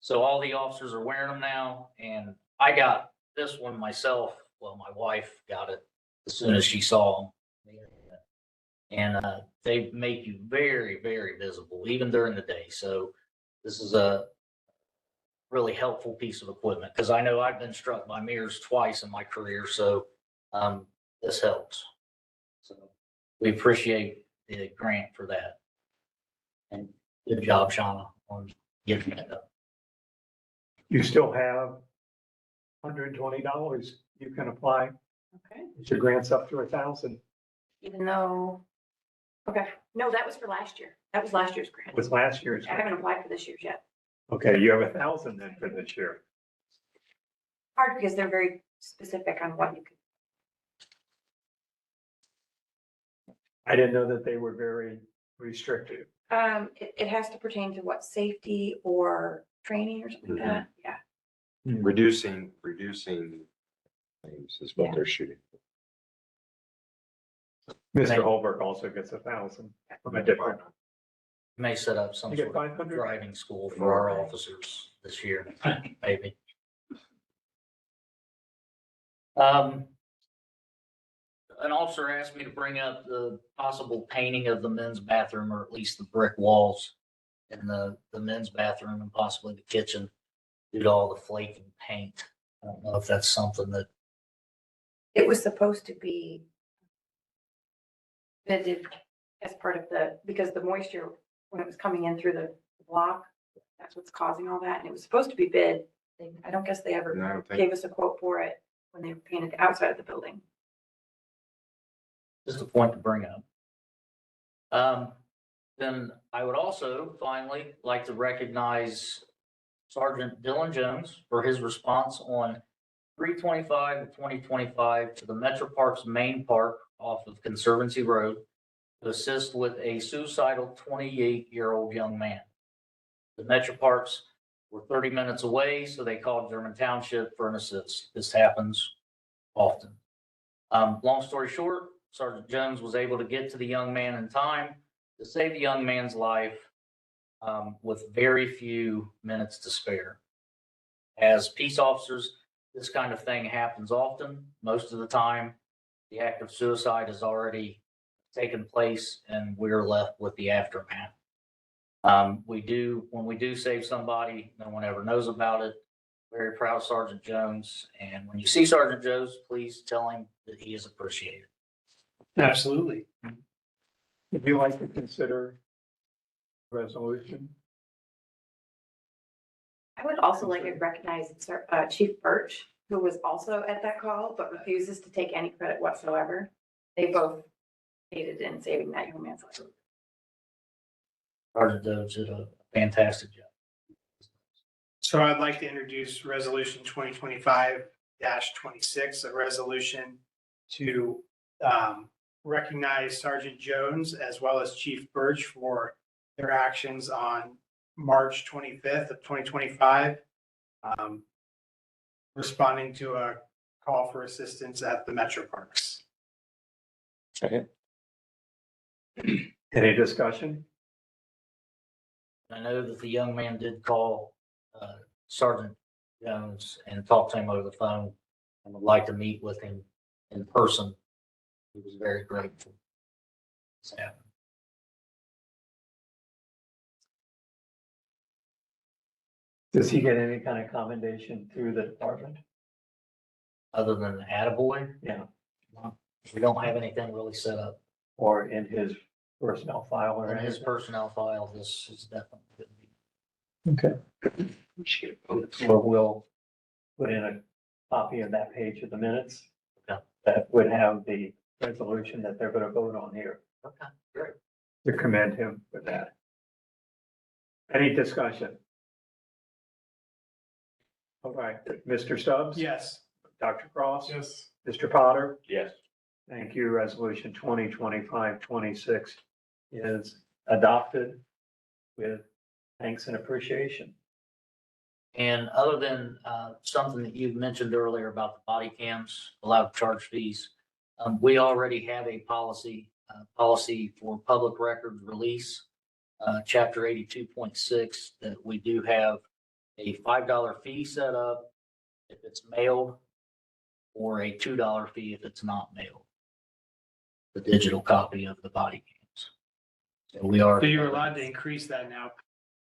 So all the officers are wearing them now, and I got this one myself. Well, my wife got it as soon as she saw them. And they make you very, very visible, even during the day. So this is a really helpful piece of equipment, because I know I've been struck by mirrors twice in my career, so this helps. So we appreciate the grant for that. And good job, Shauna, on getting that done. You still have $120 you can apply. Okay. Your grant's up to 1,000. Even though, okay, no, that was for last year. That was last year's grant. Was last year's. I haven't applied for this year's yet. Okay, you have 1,000 then for this year. Hard because they're very specific on what you can. I didn't know that they were very restrictive. It has to pertain to what, safety or training or something like that. Yeah. Reducing things is what Yeah. they're shooting. Mr. Holbrook also gets 1,000 from a different. May set up some You sort get of 500? driving school for our officers this year, maybe. An officer asked me to bring up the possible painting of the men's bathroom, or at least the brick walls in the men's bathroom and possibly the kitchen due to all the flaking paint. I don't know if that's something that, It was supposed to be vetted as part of because the moisture, when it was coming in through the block, that's what's causing all that. And it was supposed to be bid. I don't guess they ever And I don't think, gave us a quote for it when they painted the outside of the building. just a point to bring up. Then I would also finally like to recognize Sergeant Dylan Jones for his response on 3/25 of 2025 to the Metro Parks main park off of Conservancy Road to assist with a suicidal 28-year-old young man. The Metro Parks were 30 minutes away, so they called German Township for an assist. This happens often. Long story short, Sergeant Jones was able to get to the young man in time to save the young man's life with very few minutes to spare. As peace officers, this kind of thing happens often. Most of the time, the act of suicide has already taken place and we're left with the aftermath. When we do save somebody, no one ever knows about it. Very proud of Sergeant Jones. And when you see Sergeant Jones, please tell him that he is appreciated. Absolutely. Would you like to consider resolution? I would also like to recognize Chief Birch, who was also at that call, but refuses to take any credit whatsoever. They both aided in saving that young man's life. Sergeant Jones did a fantastic job. So I'd like to introduce resolution 2025-26, a resolution to recognize Sergeant Jones as well as Chief Birch for their actions on March 25th of 2025, responding to a call for assistance at the Metro Parks. Any discussion? I know that the young man did call Sergeant Jones and talk to him over the phone and would like to meet with him in person. He was very grateful. So, Does he get any kind of commendation through the department? other than the attaboy, Yeah, we don't have anything really set up. or in his personnel file or In his anything? personnel file, this is definitely going to be. Okay. Well, we'll put in a copy of that page of the minutes. Okay. That would have the resolution that they're gonna vote on here. Okay, great. To commend him for that. Any discussion? All right, Mr. Stubbs? Yes. Dr. Cross? Yes. Mr. Potter? Yes. Thank you. Resolution 2025-26 is adopted with thanks and appreciation. And other than something that you mentioned earlier about the body cams, allowed charge fees, we already have a policy for public records release, chapter 82.6, that we do have a $5 fee set up if it's mailed, or a $2 fee if it's not mailed. The digital copy of the body cams. So we are. So you're allowed to increase that now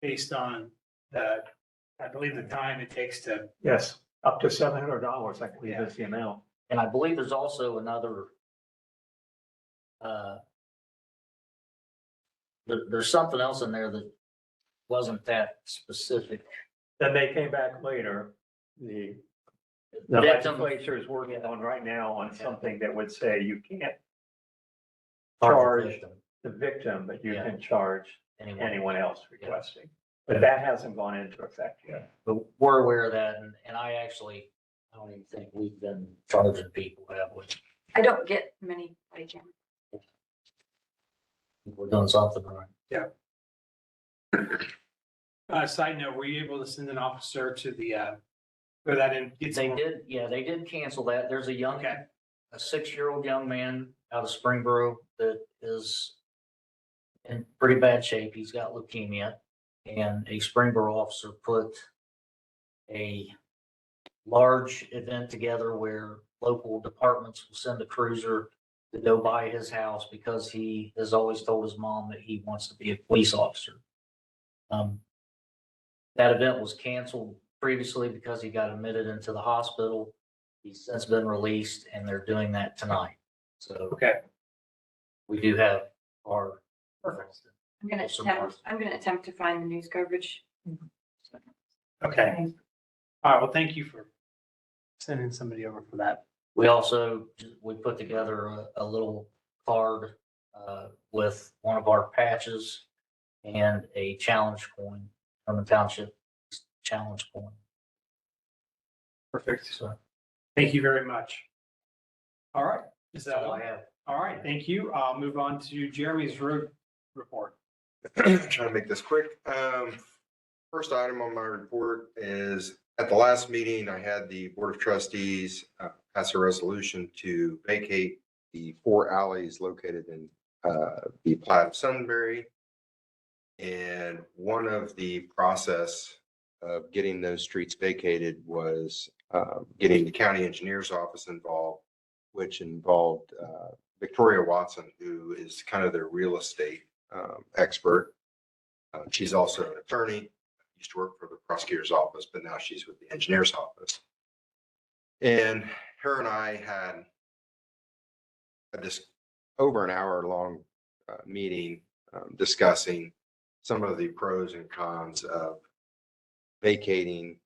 based on the, I believe the time it takes to, Yes, up to $700, I believe is the amount. And I believe there's also another, there's something else in there that wasn't that specific. Then they came back later, the Victim- legislature is working on right now on something that would say you can't Charge charge the victim, the victim, but you Yeah. can charge anyone. anyone else requesting. But that hasn't gone into effect yet. But we're aware of that, and I don't even think we've been charging people, have we? I don't get many body cams. We're doing something right. side note, were you able to send an officer to the, go that in? get They some- did, yeah, they did cancel that. There's a young, Okay, a 6-year-old young man out of Springboro that is in pretty bad shape. He's got leukemia. And a Springboro officer put a large event together where local departments will send a cruiser to go by his house because he has always told his mom that he wants to be a police officer. That event was canceled previously because he got admitted into the hospital. He's since been released and they're doing that tonight. So okay. we do have our. I'm gonna attempt to find the news coverage. Okay. All right, well, thank you for sending somebody over for that. We also, we put together a little card with one of our patches and a challenge coin from the township challenge coin. Perfect. So Thank you very much. All right. Is that's that all all? I have. All right, thank you. I'll move on to Jeremy's road report. Trying to make this quick. First item on my report is, at the last meeting, I had the Board of Trustees pass a resolution to vacate the 4 alleys located in the plat of Sunbury. And one of the process of getting those streets vacated was getting the county engineer's office involved, which involved Victoria Watson, who is kind of their real estate expert. She's also an attorney, used to work for the prosecutor's office, but now she's with the engineer's office. And her and I had this over an hour long meeting discussing some of the pros and cons of vacating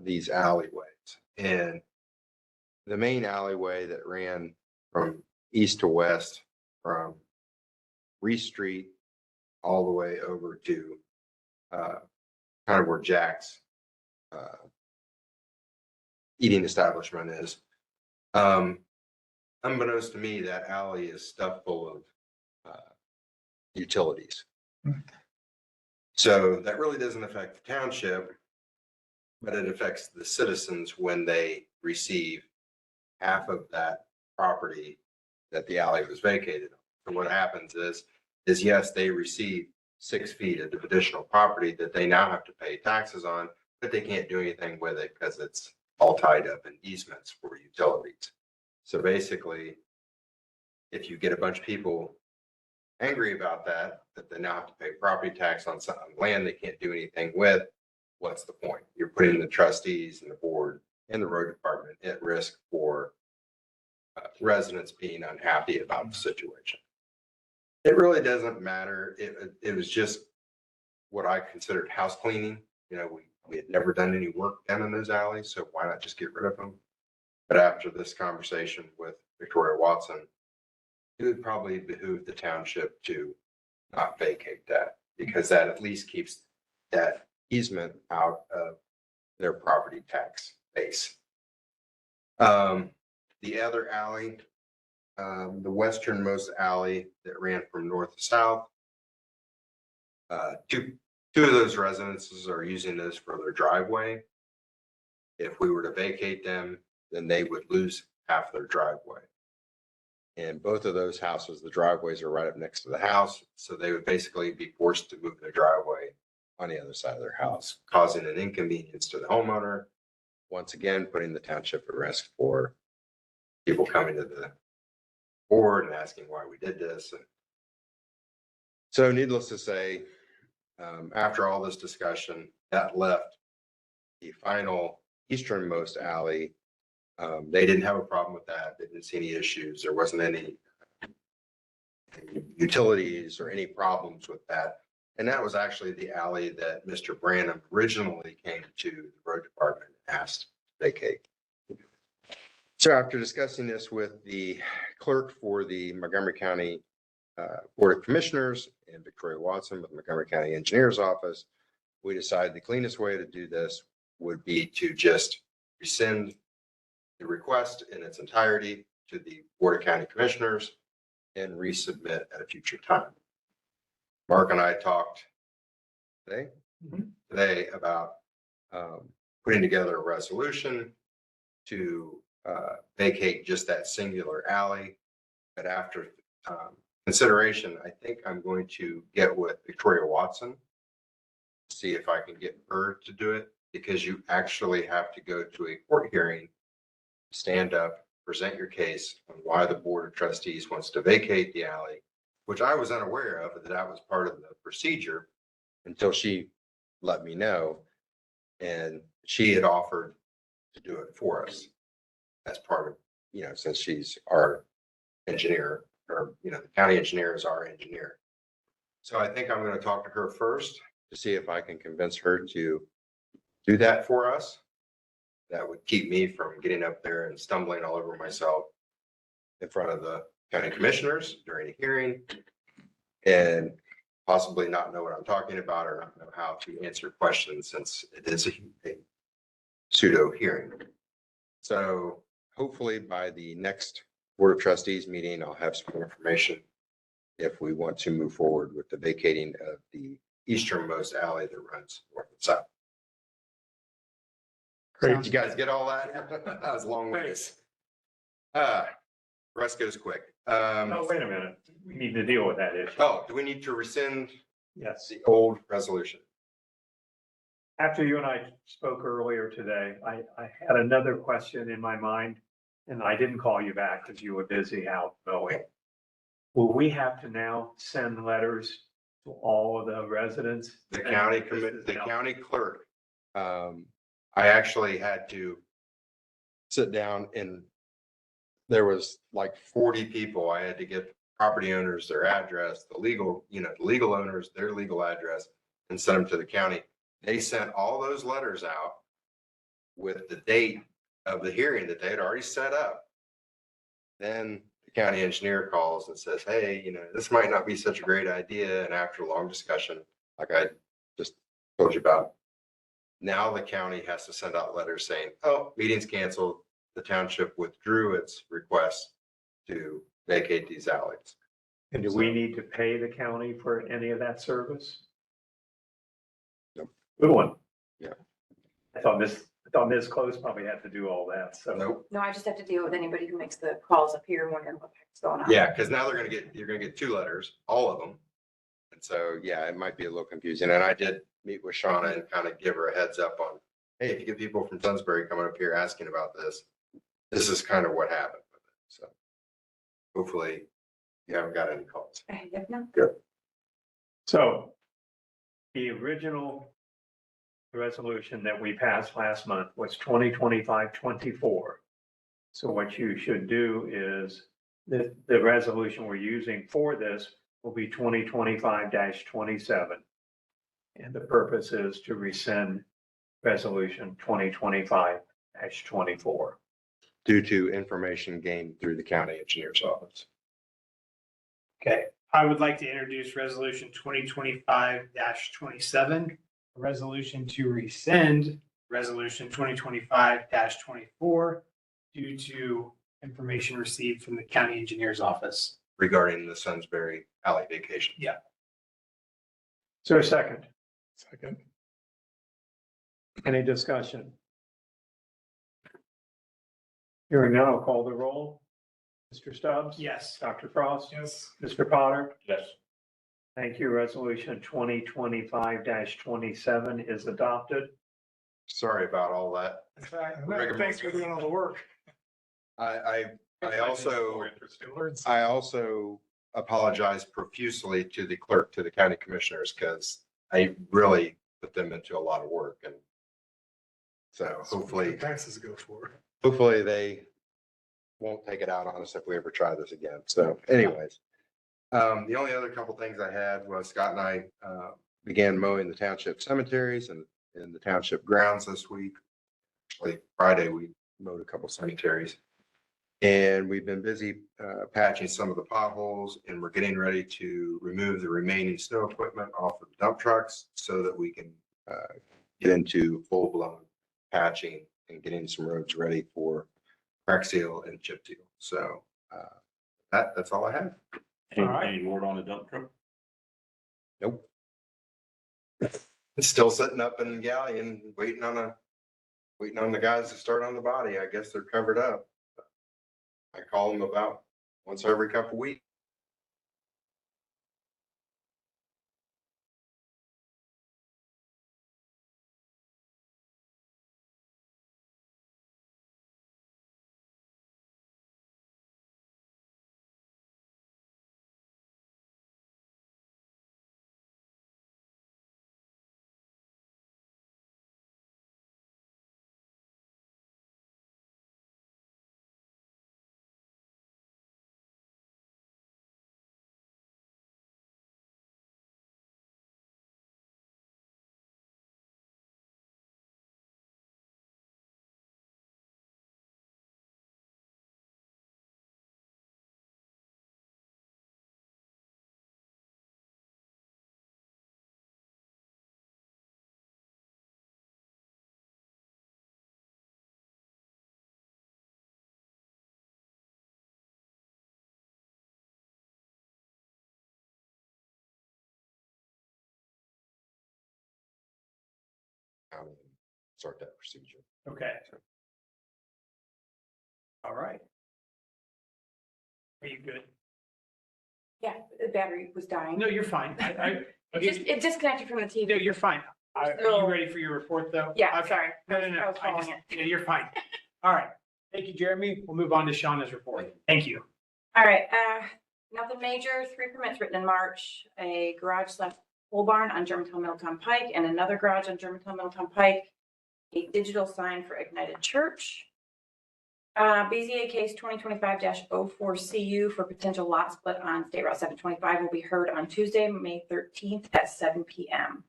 these alleyways. And the main alleyway that ran from east to west, from Reese Street all the way over to kind of where Jack's eating establishment is. Unbeknownst to me, that alley is stuffed full of utilities. So that really doesn't affect the township, but it affects the citizens when they receive half of that property that the alley was vacated. And what happens is yes, they receive 6 feet of additional property that they now have to pay taxes on, but they can't do anything with it because it's all tied up in easements for utilities. So basically, if you get a bunch of people angry about that they now have to pay property tax on some land they can't do anything with, what's the point? You're putting the trustees and the board and the road department at risk for residents being unhappy about the situation. It really doesn't matter. It was just what I considered house cleaning. You know, we had never done any work down in those alleys, so why not just get rid of them? But after this conversation with Victoria Watson, it would probably behoove the township to not vacate that, because that at least keeps that easement out of their property tax base. The other alley, the westernmost alley that ran from north to south, two of those residences are using this for their driveway. If we were to vacate them, then they would lose half their driveway. And both of those houses, the driveways are right up next to the house, so they would basically be forced to move their driveway on the other side of their house, causing an inconvenience to the homeowner. Once again, putting the township at risk for people coming to the board and asking why we did this. And so needless to say, after all this discussion, that left the final easternmost alley. They didn't have a problem with that. They didn't see any issues. There wasn't any utilities or any problems with that. And that was actually the alley that Mr. Branham originally came to the road department and asked to vacate. So after discussing this with the clerk for the Montgomery County Board of Commissioners and Victoria Watson with Montgomery County Engineer's Office, we decided the cleanest way to do this would be to just rescind the request in its entirety to the Board of County Commissioners and resubmit at a future time. Mark and I talked today about putting together a resolution to vacate just that singular alley. But after consideration, I think I'm going to get with Victoria Watson, see if I can get her to do it, because you actually have to go to a court hearing, stand up, present your case on why the Board of Trustees wants to vacate the alley, which I was unaware of, that was part of the procedure until she let me know. And she had offered to do it for us as part of, since she's our engineer, or, the county engineer is our engineer. So I think I'm going to talk to her first to see if I can convince her to do that for us. That would keep me from getting up there and stumbling all over myself in front of the county commissioners during a hearing and possibly not know what I'm talking about or not know how to answer questions, since it is a pseudo hearing. So hopefully by the next Board of Trustees meeting, I'll have some more information if we want to move forward with the vacating of the easternmost alley that runs north and south. Great. Did you guys get all that? That was a long ways. Rest goes quick. Oh, wait a minute. We need to deal with that issue. Oh, do we need to rescind Yes. the old resolution? After you and I spoke earlier today, I had another question in my mind, and I didn't call you back because you were busy out mowing. Will we have to now send letters to all of the residents? The county clerk. I actually had to sit down, and there was like 40 people. I had to get property owners their address, the legal owners, their legal address, and send them to the county. They sent all those letters out with the date of the hearing that they had already set up. Then the county engineer calls and says, hey, this might not be such a great idea. And after a long discussion, like I just told you about, now the county has to send out letters saying, oh, meeting's canceled. The township withdrew its request to vacate these alleys. And do we need to pay the county for any of that service? No. Good one. Yeah. I thought this I thought Ms. Close probably had to do all that, so. Nope. No, I just have to deal with anybody who makes the calls up here and wondering what the heck's going on. Yeah, because now you're gonna get two letters, all of them. And so, yeah, it might be a little confusing. And I did meet with Shauna and kind of give her a heads up on, hey, if you get people from Dunsbury coming up here asking about this, this is kind of what happened with it. So hopefully you haven't got any calls. I have no. So the original resolution that we passed last month was 2025-24. So what you should do is the resolution we're using for this will be 2025-27. And the purpose is to rescind resolution 2025-24. Due to information gained through the county engineer's office. Okay, I would like to introduce resolution 2025-27, a resolution to rescind resolution 2025-24 due to information received from the county engineer's office. Regarding the Sunsbury Alley vacation. Yeah. Is there a second? Second. Any discussion? Hearing none, I'll call the roll. Mr. Stubbs? Yes. Dr. Frost? Yes. Mr. Potter? Yes. Thank you. Resolution 2025-27 is adopted. Sorry about all that. Thanks for doing all the work. I also apologize profusely to the clerk, to the county commissioners, because I really put them into a lot of work, and so hopefully Taxes go for. hopefully they won't take it out on us if we ever try this again. So anyways, the only other couple things I had was Scott and I began mowing the township cemeteries and in the township grounds this week. Actually, Friday, we mowed a couple cemeteries. And we've been busy patching some of the potholes, and we're getting ready to remove the remaining snow equipment off of the dump trucks so that we can get into full-blown patching and getting some roads ready for crack seal and chip seal. So that's all I have. Any, All right. any word on the dump truck? Nope. It's still sitting up in the galley and waiting on the guys to start on the body. I guess they're covered up. I call them about once every couple weeks. Start that procedure. Okay. All right. Are you good? Yeah, the battery was dying. No, you're fine. It disconnected from the No, TV. you're fine. Are you ready for your report, though? Yeah, Okay. sorry. No. I was following it. Yeah, you're fine. All right. Thank you, Jeremy. We'll move on to Shauna's report. Thank you. All right, nothing major, 3 permits written in March, a garage / pole barn on Germantown Middletown Pike, and another garage on Germantown Middletown Pike, a digital sign for Ignited Church. BZA case 2025-04 CU for potential lot split on State Route 725 will be heard on Tuesday, May 13th at 7 p.m.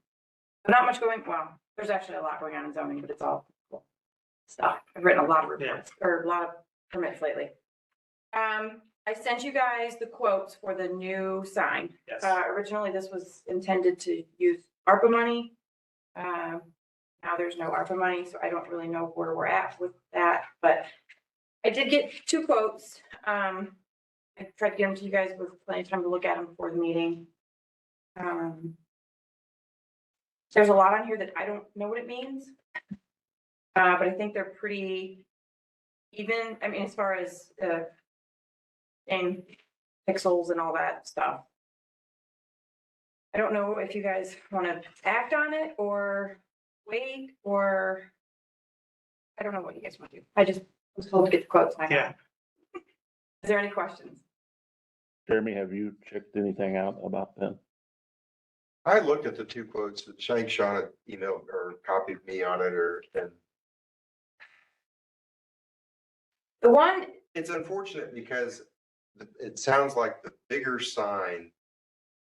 Not much going, well, there's actually a lot going on in zoning, but it's all cool stuff. I've written a lot of reports or a lot of permits lately. I sent you guys the quotes for the new sign. Yes. Originally, this was intended to use ARPA money. Now there's no ARPA money, so I don't really know where we're at with that, but I did get 2 quotes. I tried to get them to you guys with plenty of time to look at them before the meeting. There's a lot on here that I don't know what it means. But I think they're pretty even, I mean, as far as, in pixels and all that stuff. I don't know if you guys want to act on it or wait, or I don't know what you guys want to do. I just was told to get the quotes. Yeah. Is there any questions? Jeremy, have you checked anything out about them? I looked at the two quotes that Shank Shawn had emailed or copied me on it, and The one, it's unfortunate because it sounds like the bigger sign,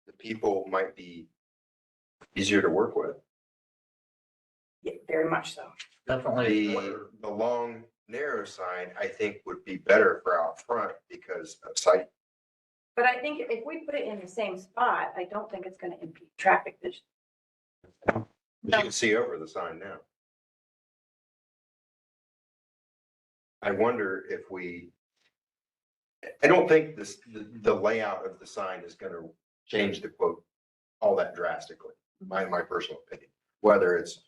the people might be easier to work with. yeah, very much so. Definitely. The long, narrow sign, I think would be better for out front because of sight. But I think if we put it in the same spot, I don't think it's gonna impede traffic vision. But you can see over the sign now. I wonder if I don't think the layout of the sign is gonna change the quote all that drastically, my personal opinion. Whether it's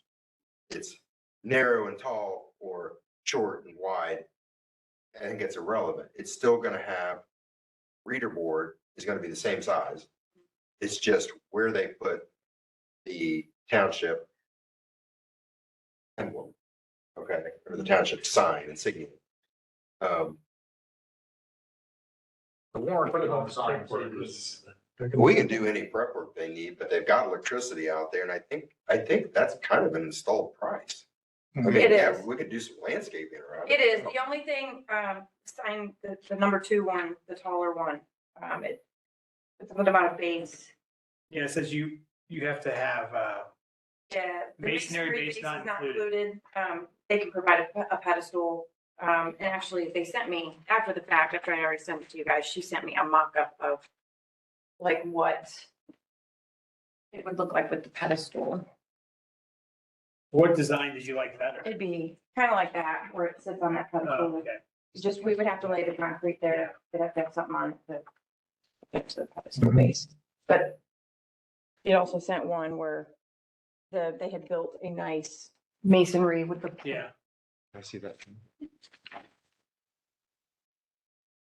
narrow and tall or short and wide, I think it's irrelevant. It's still gonna have reader board is gonna be the same size. It's just where they put the township emblem, okay, or the township sign insignia. The warranty on signs is, We can do any prep work they need, but they've got electricity out there, and I think that's kind of an installed price. I mean, It yeah, is. we could do some landscaping around It is. The only thing, sign, the number 2 one, the taller one, it's a good amount of base. Yeah, it says you have to have, Yeah. the Masonry masonry base base not is not included. included. They can provide a pedestal. And actually, they sent me, after the fact, after I already sent it to you guys, she sent me a mock-up of like what it would look like with the pedestal. what design did you like better? It'd be kind of like that, where it sits on that Oh, pedestal. okay. It's just, we would have to lay the concrete there. They'd have to have something on it to fix the pedestal Mhm. base. But it also sent one where they had built a nice masonry with the. Yeah. I see that.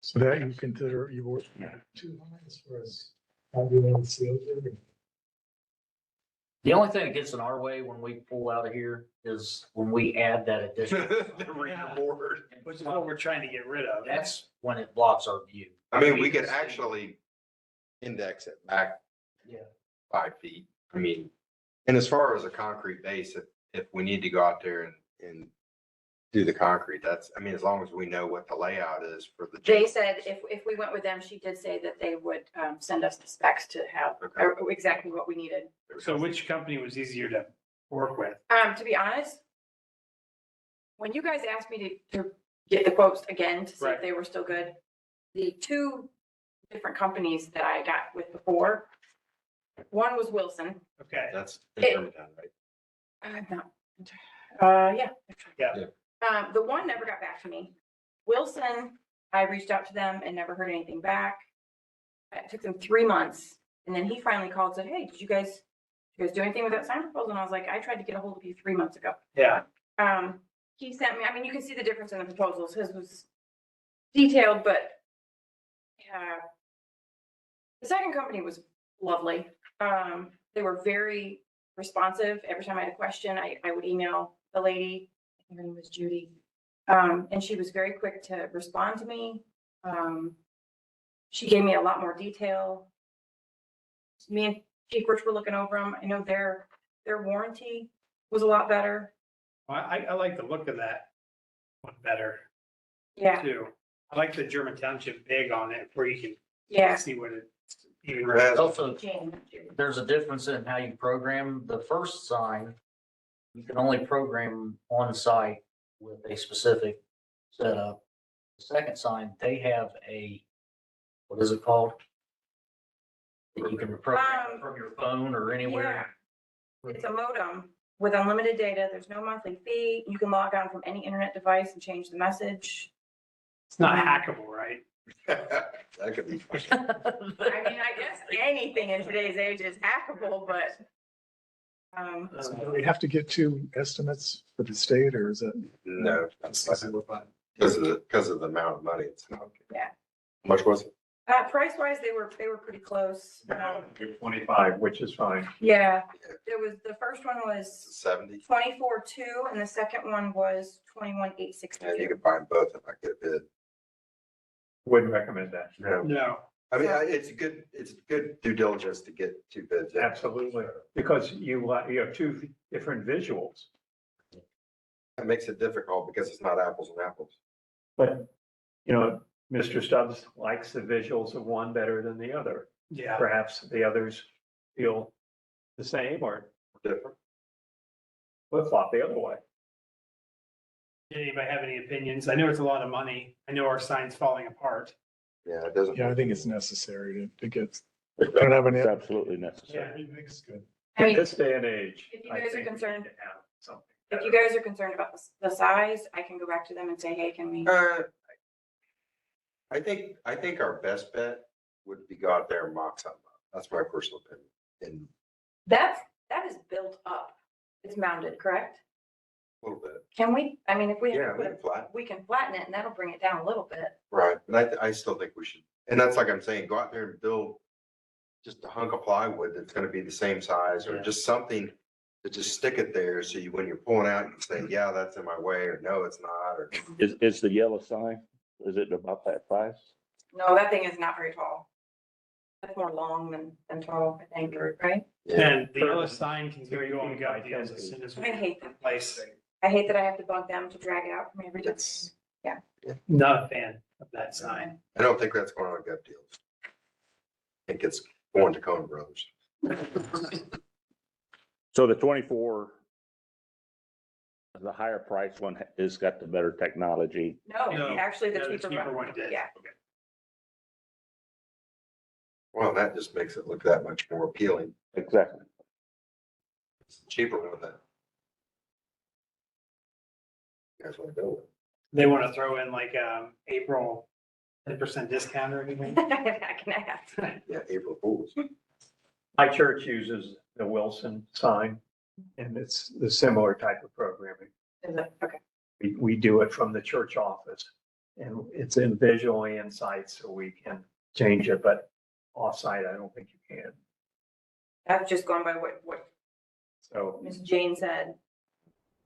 So that you consider you work too high as far as how you want to seal it. the only thing that gets in our way when we pull out of here is when we add that addition. The reader board. Which is what we're trying to get rid of. That's when it blocks our view. I mean, we could actually index it back. Yeah. 5 feet. I mean, and as far as a concrete base, if we need to go out there and do the concrete, that's, I mean, as long as we know what the layout is for the. They said if we went with them, she did say that they would send us the specs to have Okay. exactly what we needed. So which company was easier to work with? To be honest, when you guys asked me to get the quotes again to see Right. if they were still good, the 2 different companies that I got with before, one was Wilson. Okay. That's in It- Germantown, right? I'm not, yeah. Yeah. The one never got back to me. Wilson, I reached out to them and never heard anything back. It took them 3 months, and then he finally called and said, hey, did you guys do anything with that sign proposal? And I was like, I tried to get a hold of you 3 months ago. Yeah. He sent me, I mean, you can see the difference in the proposals. His was detailed, but the second company was lovely. They were very responsive. Every time I had a question, I would email the lady. I think her name was Judy. And she was very quick to respond to me. She gave me a lot more detail. Me and Chief Rich were looking over them. I know their warranty was a lot better. I like the look of that one better Yeah, too. I like the German Township big on it where you can yeah. see what it even. Right. Also, Jane. there's a difference in how you program the first sign. You can only program on site with a specific setup. The second sign, they have what is it called? That you can program from your phone or anywhere. It's a modem with unlimited data. There's no monthly fee. You can log on from any internet device and change the message. It's not hackable, right? That could be fun. I mean, I guess anything in today's age is hackable, but So do we have to get two estimates for the state, or is it? No, because of the amount of money. It's not. Yeah. How much was it? Price wise, they were pretty close. 25, which is fine. Yeah, there was, the first one was 70? 24,200 and the second one was 21,862. Yeah, you could buy them both if I get a bid. Wouldn't recommend that. No, I mean, it's good due diligence to get two bids. Absolutely, because you have two different visuals, That makes it difficult because it's not apples and apples. but, Mr. Stubbs likes the visuals of one better than the other. yeah. Perhaps the others feel the same or Different. flip-flop the other way. Anybody have any opinions? I know it's a lot of money. I know our sign's falling apart. Yeah, it doesn't. Yeah, I think it's necessary to get, I don't have any. It's absolutely necessary. I think it's good. I At mean, this day and age. if you I guys are think we concerned- need to have something if you better. guys are concerned about the size, I can go back to them and say, hey, can we? I think our best bet would be go out there and mock something up. That's my personal opinion. And That is built up. It's mounted, correct? a little bit. Can we, I mean, if we have Yeah, to we put can flat. we can flatten it and that'll bring it down a little bit. Right. And I still think we should, and that's like I'm saying, go out there and build just a hunk of plywood that's gonna be the same size or Yeah. just something to just stick it there. So when you're pulling out, you can say, yeah, that's in my way, or no, it's not, or. Is the yellow sign, is it about that price? No, that thing is not very tall. That's more long than tall, I think, right? And the yellow sign can go on 3 gut by deals 10 as soon as I we hate them. place. I hate that I have to bug them to drag it out from every day. It's, Not a fan of that sign. I don't think that's going on gut deals. I think it's going to Coen Brothers. So the 24, the higher price one has got the better technology. No, No, actually, the no, the cheaper cheaper one. one did. Yeah. Well, that just makes it look that much more appealing. Exactly. It's cheaper one than. You guys want to go with? They want to throw in like April 10% discount or anything. I can ask. Yeah, April Fools. My church uses the Wilson sign, and it's the similar type of programming. Is it? Okay. We do it from the church office, and it's in visually in sight, so we can change it, but off-site, I don't think you can. I've just gone by what So Ms. Jane said.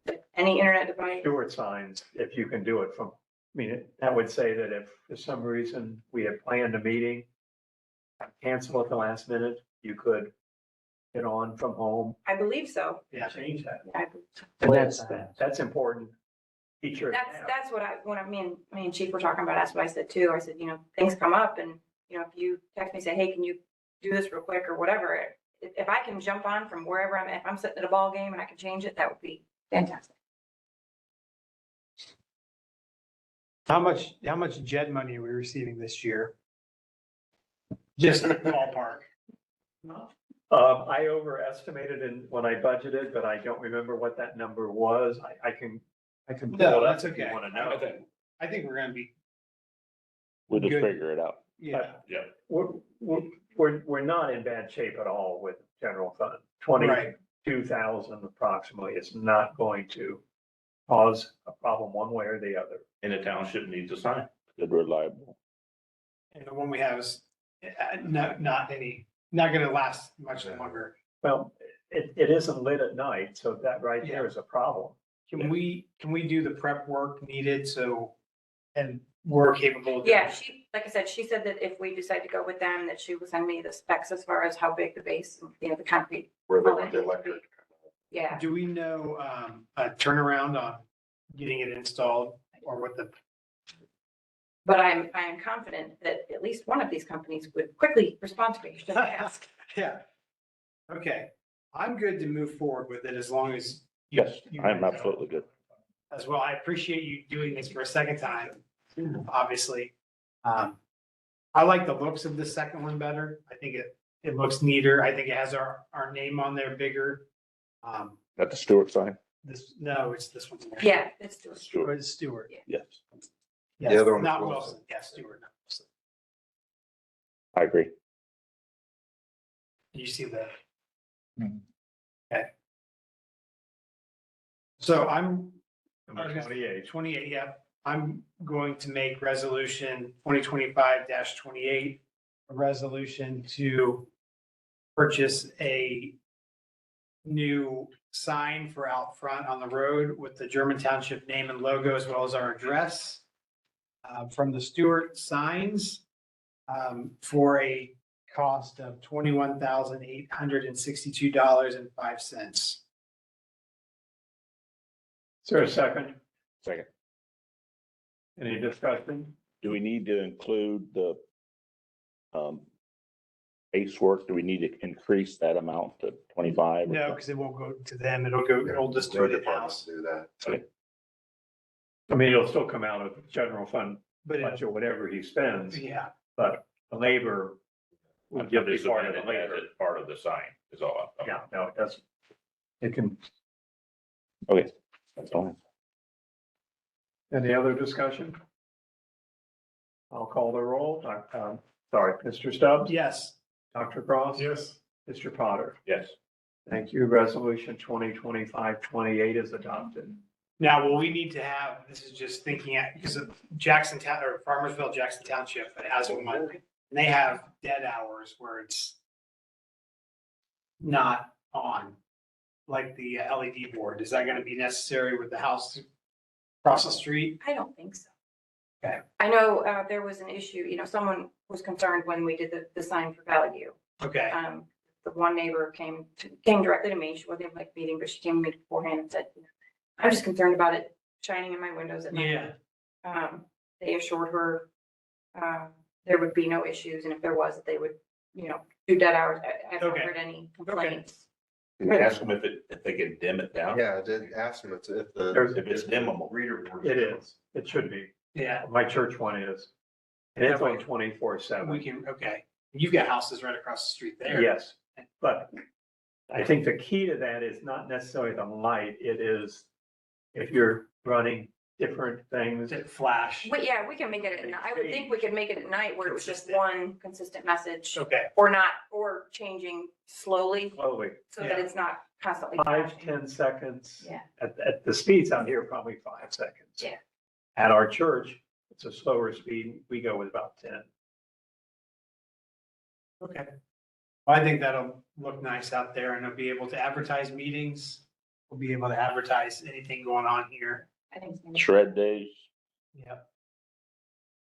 That any internet device, Stewart signs, if you can do it from, that would say that if for some reason we had planned a meeting, cancel at the last minute, you could get on from home I believe so. Yeah. change that. I believe so. And that's important. Feature. That's what me and Chief were talking about. That's what I said too. I said, things come up and, if you text me, say, hey, can you do this real quick or whatever? If I can jump on from wherever if I'm sitting at a ball game and I can change it, that would be fantastic. How much JED money are we receiving this year? Just ballpark. I overestimated when I budgeted, but I don't remember what that number was. I can pull No, it up that's if you okay. want to know. I think we're gonna be, We'll just Good. figure it out. yeah, We're not in bad shape at all with general fund. right. 22,000 approximately is not going to cause a problem one way or the other. And the township needs a sign. Good, reliable. And the one we have is not gonna last much longer. Well, it isn't lit at night, so that right there is a problem. Can we do the prep work needed and we're capable of doing Yeah, it? like I said, she said that if we decide to go with them, that she will send me the specs as far as how big the base, the concrete. Where they all want that the needs to be. electric. Yeah, Do we know a turnaround on getting it installed or what the, but I am confident that at least one of these companies would quickly respond to me should I ask. yeah. Okay, I'm good to move forward with it as long as. Yes, you I'm guys absolutely good. As well, I appreciate you doing this for a second time, obviously. I like the looks of the second one better. I think it looks neater. I think it has our name on there bigger. Got the Stewart sign? No, it's this one. Yeah, it's true. Stewart, It's Stewart. yes, Yes, The other one is not Wilson. Wilson. Yeah, Stewart, not Wilson. I agree. You see the, Mhm. okay. So I'm, Number 28. 28, yeah, I'm going to make resolution 2025-28, a resolution to purchase a new sign for out front on the road with the German Township name and logo as well as our address from the Stewart Signs for a cost of $21,862.05. Is there a second? Second. Any discussion? Do we need to include the base work? Do we need to increase that amount to 25? No, because it won't go to them. It'll just do Road it departments in-house. do that. I mean, it'll still come out of the general fund But budget, whatever he spends, yeah, but the labor will You'll be just part of amend the it as labor. it's part of the sign is all. Yeah, no, it doesn't. It can, Okay, that's all. any other discussion? I'll call the roll. Sorry, Mr. Stubbs? yes. Dr. Cross? Yes. Mr. Potter? Yes. Thank you. Resolution 2025-28 is adopted. Now, will we need to have, this is just thinking because of Jackson Town or Farmersville, Jackson Township has one, and they have dead hours where it's not on, like the LED board. Is that going to be necessary with the house across the street? I don't think so. Okay. I know there was an issue, someone was concerned when we did the sign for Valley View. Okay, The one neighbor came directly to me. She wasn't like meeting, but she came to me beforehand and said, I'm just concerned about it shining in my windows at night. yeah, They assured her there would be no issues, and if there was, that they would, do dead hours. I haven't Okay. heard any complaints. Can you ask them if they can dim it down? Yeah, I did ask them if the. There's- If it's dimmable. Reader board. It is. It should be. yeah, My church one is. And it's on 24/7. we can, okay. You've got houses right across the street there. Yes, but I think the key to that is not necessarily the light. It is if you're running different things. Does it flash? But yeah, we can make it at night. I would think we could make it at night where it was just Consistent. one consistent message Okay, or changing slowly Slowly, so that Yeah. it's not constantly 5, flashing. 10 seconds. Yeah. At the speeds out here, probably 5 seconds. Yeah. At our church, it's a slower speed. We go with about 10. okay. Well, I think that'll look nice out there and it'll be able to advertise meetings. We'll be able to advertise anything going on here. I think so. Shred days. Yep.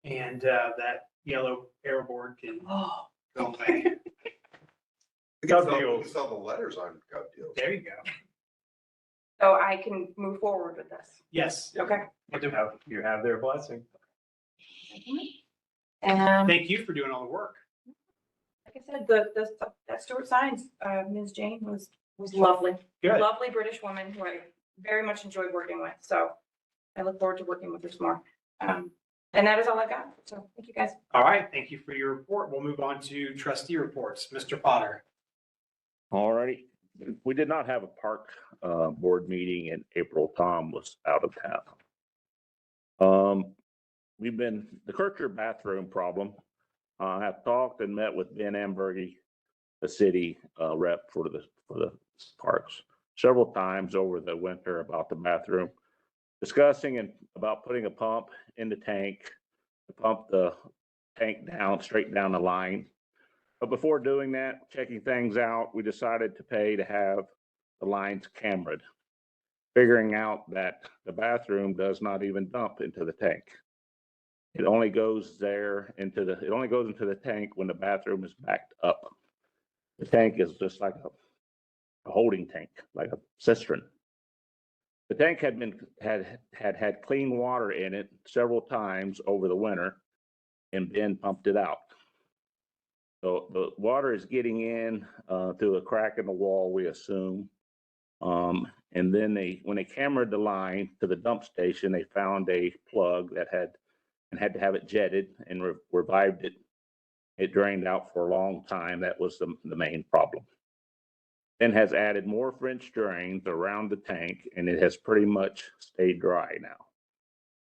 And that yellow air board can Oh, go away. We can Gov sell- we deals. can sell the letters on Gov Deals. There you go. so I can move forward with this. Yes. Okay. You have their blessing. And Thank you for doing all the work. like I said, that Stewart Signs, Ms. Jane was lovely. Good. Lovely British woman who I very much enjoyed working with. So I look forward to working with her some more. And that is all I got. So thank you guys. All right. Thank you for your report. We'll move on to trustee reports. Mr. Potter. Alrighty. We did not have a park board meeting in April. Tom was out of town. The Kircher bathroom problem. I have talked and met with Ben Ambergy, the city rep for the parks, several times over the winter about the bathroom, discussing and about putting a pump in the tank to pump the tank down, straight down the line. But before doing that, checking things out, we decided to pay to have the lines cameraed, figuring out that the bathroom does not even dump into the tank. It only goes into the tank when the bathroom is backed up. The tank is just like a holding tank, like a cistern. The tank had clean water in it several times over the winter, and Ben pumped it out. So the water is getting in through a crack in the wall, we assume. And then when they cameraed the line to the dump station, they found a plug that had to have it jetted and revived it. It drained out for a long time. That was the main problem. Then has added more French drains around the tank, and it has pretty much stayed dry now.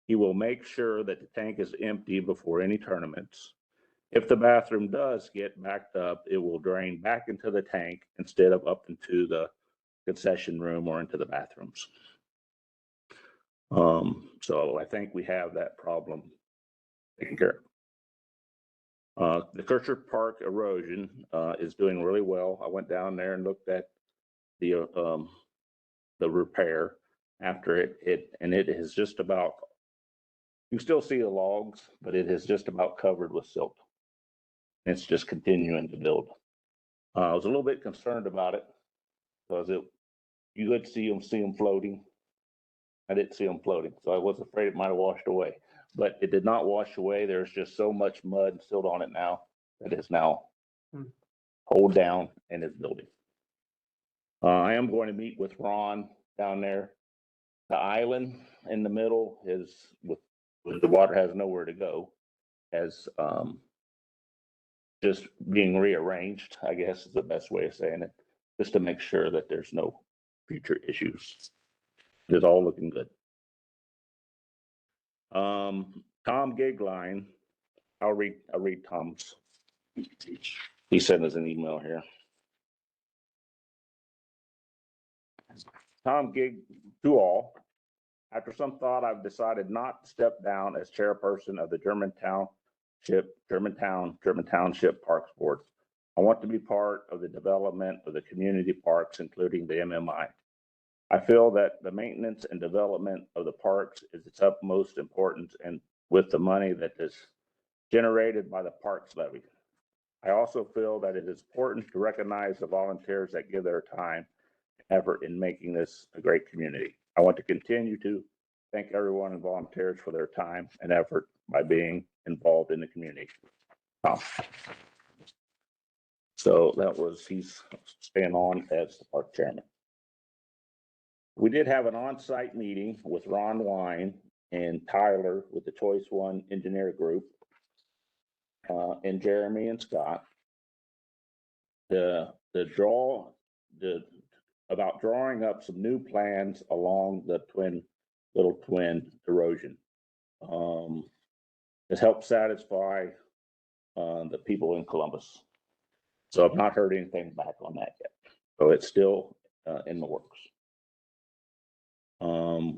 He will make sure that the tank is empty before any tournaments. If the bathroom does get backed up, it will drain back into the tank instead of up into the concession room or into the bathrooms. So I think we have that problem taken care of. The Kircher Park erosion, is doing really well. I went down there and looked at the repair after it is just about, you can still see the logs, but it is just about covered with silt. It's just continuing to build. I was a little bit concerned about it because you could see them floating. I didn't see them floating, so I was afraid it might have washed away, but it did not wash away. There's just so much mud and silt on it now that it's now hold down and is building. I am going to meet with Ron down there. The island in the middle is with the water has nowhere to go, as just being rearranged, I guess is the best way of saying it, just to make sure that there's no future issues. It's all looking good. Tom Gigline, I'll read Tom's. He sent us an email here. Tom Gig, to all, after some thought, I've decided not to step down as chairperson of the German Township Parks Board. I want to be part of the development of the community parks, including the MMI. I feel that the maintenance and development of the parks is its utmost importance, and with the money that is generated by the parks levy. I also feel that it is important to recognize the volunteers that give their time and effort in making this a great community. I want to continue to thank everyone and volunteers for their time and effort by being involved in the community. So that was, he's staying on as the park chairman. We did have an on-site meeting with Ron Wine and Tyler with the Choice One Engineer Group, and Jeremy and Scott. About drawing up some new plans along the Little Twin erosion. It helped satisfy the people in Columbus. So I've not heard anything back on that yet. So it's still in the works.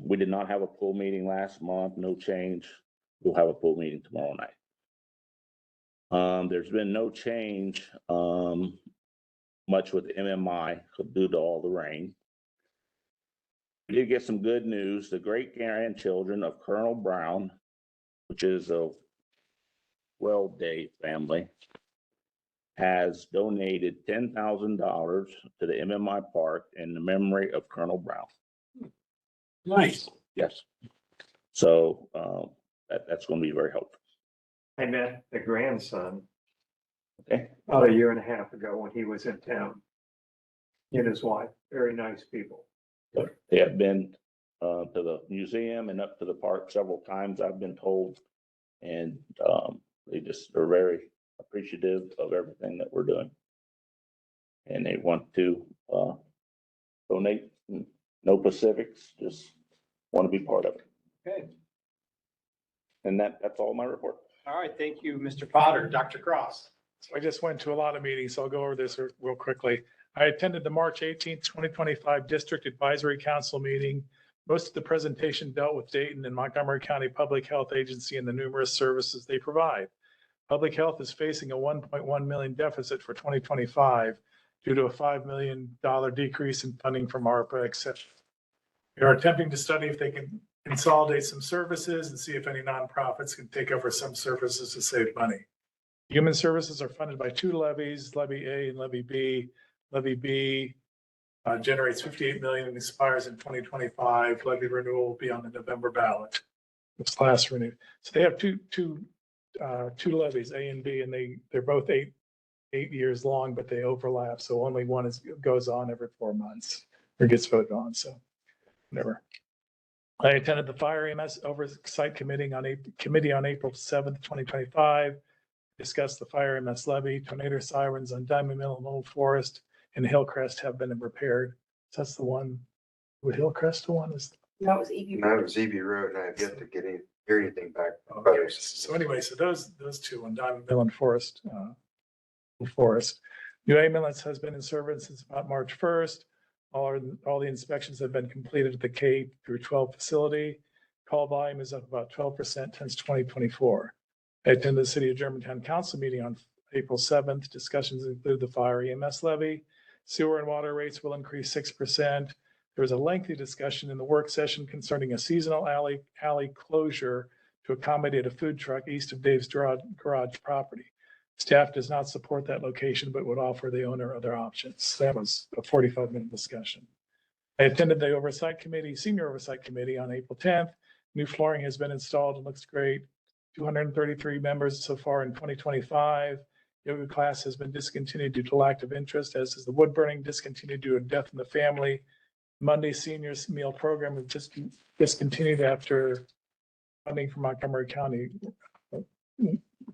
We did not have a pool meeting last month, no change. We'll have a pool meeting tomorrow night. There's been no change much with the MMI due to all the rain. We did get some good news. The great grandchildren of Colonel Brown, which is a Day family, has donated $10,000 to the MMI Park in the memory of Colonel Brown. Nice. Yes. So that's going to be very helpful. I met the grandson Okay. about a year and a half ago when he was in town. He and his wife, very nice people. They have been to the museum and up to the park several times, I've been told. And they just are very appreciative of everything that we're doing. And they want to donate. No Pacifics, just want to be part of it. Okay. And that's all my report. All right. Thank you, Mr. Potter. Dr. Cross. So I just went to a lot of meetings, so I'll go over this real quickly. I attended the March 18th, 2025 District Advisory Council meeting. Most of the presentation dealt with Dayton and Montgomery County Public Health Agency and the numerous services they provide. Public health is facing a $1.1 million deficit for 2025 due to a $5 million decrease in funding from ARPA, etc. We are attempting to study if they can consolidate some services and see if any nonprofits can take over some services to save money. Human services are funded by two levies, Levy A and Levy B. Levy B generates 58 million and expires in 2025. Levy renewal will be on the November ballot. It's last renewed. So they have two levies, A and B, and they're both eight years long, but they overlap. So only one goes on every 4 months or gets voted on. So whatever. I attended the Fire EMS Oversight Committee on April 7th, 2025. Discussed the Fire EMS levy. Tornado sirens on Diamond Mill and Old Forest and Hillcrest have been repaired. So that's the one. Would Hillcrest the one is? No, it was EV. No, it was ZB Road, and I have yet to hear anything back. Okay. So anyway, so those two on Diamond Mill and Forest. New ambulance has been in service since about March 1st. All the inspections have been completed at the K through 12 facility. Call volume is up about 12% since 2024. I attended the City of Germantown Council meeting on April 7th. Discussions include the fire EMS levy. Sewer and water rates will increase 6%. There was a lengthy discussion in the work session concerning a seasonal alley closure to accommodate a food truck east of Dave's garage property. Staff does not support that location, but would offer the owner other options. That was a 45-minute discussion. I attended the senior oversight committee on April 10th. New flooring has been installed and looks great. 233 members so far in 2025. Yoga class has been discontinued due to lack of interest, as is the wood burning discontinued due to death in the family. Monday seniors meal program was just discontinued after funding from Montgomery County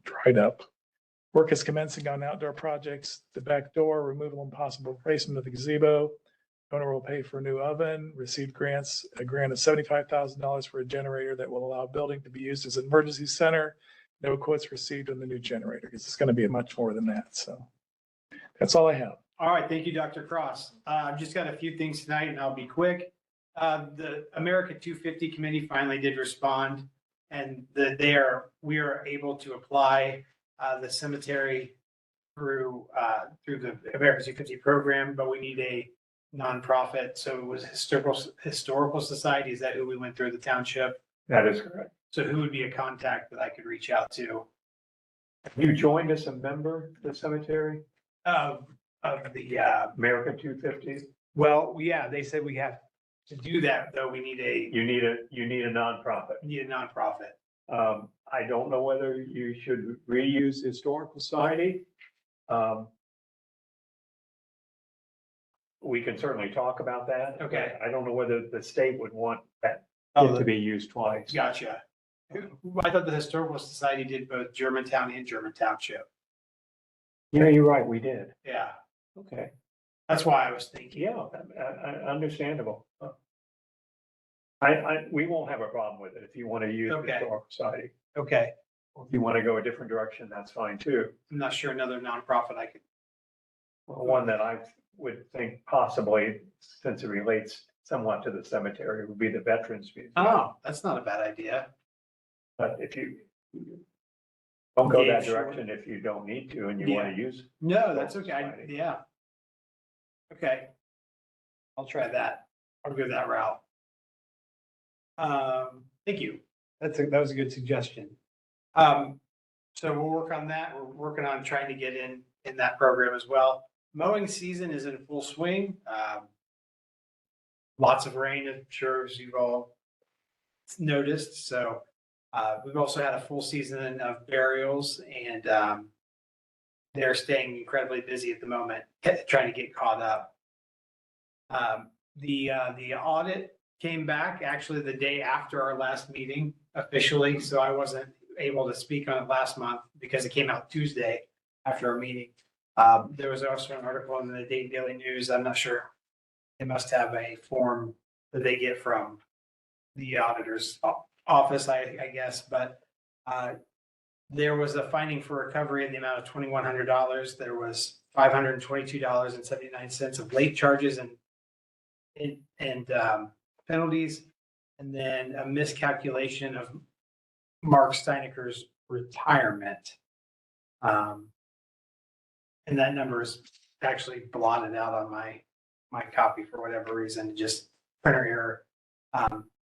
dried up. Work is commencing on outdoor projects, the back door, removal and possible replacement of the gazebo. Owner will pay for a new oven, received a grant of $75,000 for a generator that will allow building to be used as an emergency center. No quotes received on the new generator, because it's going to be much more than that. So that's all I have. All right, thank you, Dr. Cross. I've just got a few things tonight and I'll be quick. The America 250 committee finally did respond, and we are able to apply the cemetery through the America 250 program, but we need a nonprofit. So it was historical society. Is that who we went through, the township? That is correct. So who would be a contact that I could reach out to? You joined as a member of the cemetery, Of the, America 250? well, yeah, they said we have to do that, though. We need You need a nonprofit. need a nonprofit. I don't know whether you should reuse Historical Society. We can certainly talk about that. Okay. I don't know whether the state would want that Oh, to be used twice. Gotcha. I thought the historical society did both Germantown and German Township. Yeah, you're right, we did. Yeah, Okay. that's why I was thinking. Yeah, understandable. We won't have a problem with it if you want to use the Okay. Historical Society. Okay, If you want to go a different direction, that's fine too. I'm not sure another nonprofit I could. One that I would think possibly, since it relates somewhat to the cemetery, would be the Veterans Museum. Oh, that's not a bad idea. But if you don't go that Yeah, sure. direction, if you don't need to and you want to use. No, that's okay. Society. Yeah. Okay. I'll try that. I'll go that route. Thank you. That was a good suggestion. So we'll work on that. We're working on trying to get in that program as well. Mowing season is in full swing. Lots of rain, I'm sure, as you've all noticed. So we've also had a full season of burials, and they're staying incredibly busy at the moment, trying to get caught up. The audit came back actually the day after our last meeting officially, so I wasn't able to speak on it last month because it came out Tuesday after our meeting. There was also an article in the Dayton Daily News. I'm not sure. They must have a form that they get from the auditor's office, I guess, but there was a finding for recovery in the amount of $2,100. There was $522.79 of late charges and penalties, and then a miscalculation of Mark Steineker's retirement. And that number is actually blotted out on my copy for whatever reason, just printer error.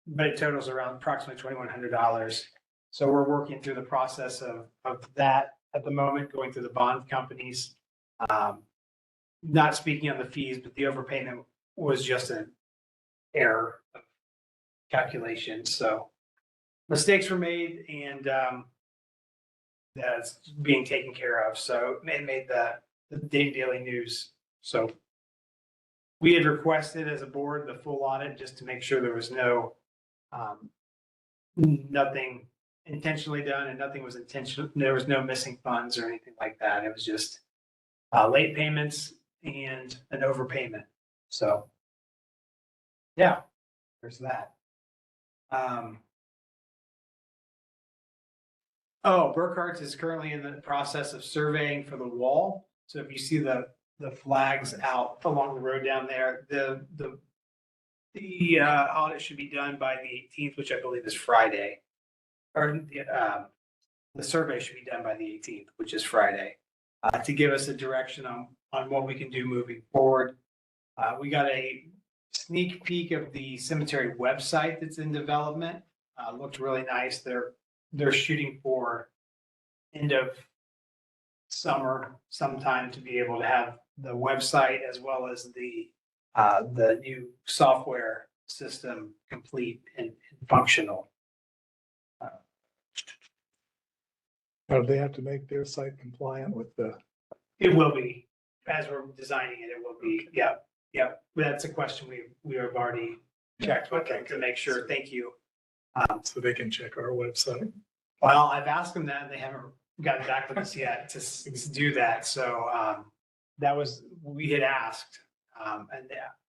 But it totals around approximately $2,100. So we're working through the process of that at the moment, going through the bond companies. Not speaking on the fees, but the overpayment was just an error of calculation. So mistakes were made, and that's being taken care of. So it made the Dayton Daily News. So we had requested as a board the full audit just to make sure there was nothing intentionally done, and nothing was intentional. There was no missing funds or anything like that. It was just late payments and an overpayment. So yeah, there's that. Burkhart's is currently in the process of surveying for the wall. So if you see the flags out along the road down there, the The audit should be done by the 18th, which I believe is Friday. Or the survey should be done by the 18th, which is Friday, to give us a direction on what we can do moving forward. We got a sneak peek of the cemetery website that's in development. Looked really nice. They're shooting for end of summer sometime to be able to have the website as well as the new software system complete and functional. Or do they have to make their site compliant with the, It will be, as we're designing it, it will be, yep. That's a question we have already checked with them to make sure, thank you. so they can check our website? Well, I've asked them that and they haven't gotten back with us yet to do that, so that was, we had asked. And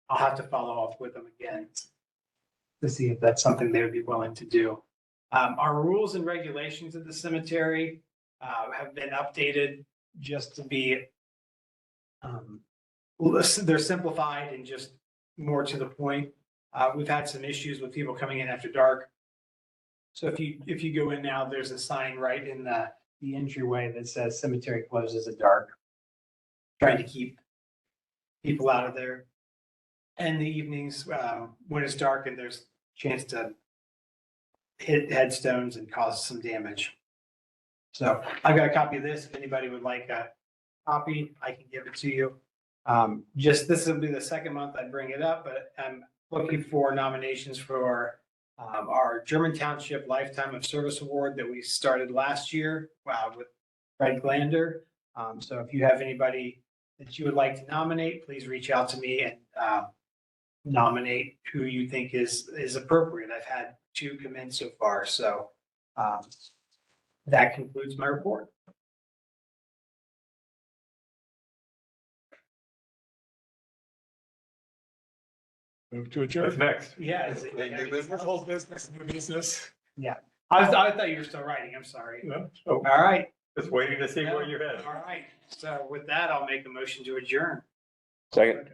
I'll have to follow up with them again to see if that's something they would be willing to do. Our rules and regulations of the cemetery have been updated just to be, they're simplified and just more to the point. We've had some issues with people coming in after dark. So if you go in now, there's a sign right in the entryway that says cemetery closes at dark. Trying to keep people out of there. And the evenings, when it's dark and there's a chance to hit headstones and cause some damage. So I've got a copy of this. If anybody would like a copy, I can give it to you. Just this will be the second month I bring it up, but I'm looking for nominations for our German Township Lifetime of Service Award that we started last year with Fred Glander. So if you have anybody that you would like to nominate, please reach out to me and nominate who you think is appropriate. I've had 2 come in so far, so that concludes my report. Move to What's adjourn. next? Yeah. is it- Any new business? Whole business, new business. I thought you were still writing. I'm sorry. No, so All right. just waiting to see where you're headed. All right. So with that, I'll make a motion to adjourn. Second.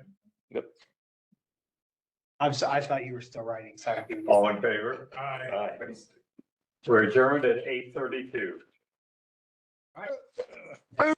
I thought you were still writing. Sorry. All in favor? Aye. Aye. We're adjourned at 8:32. All right.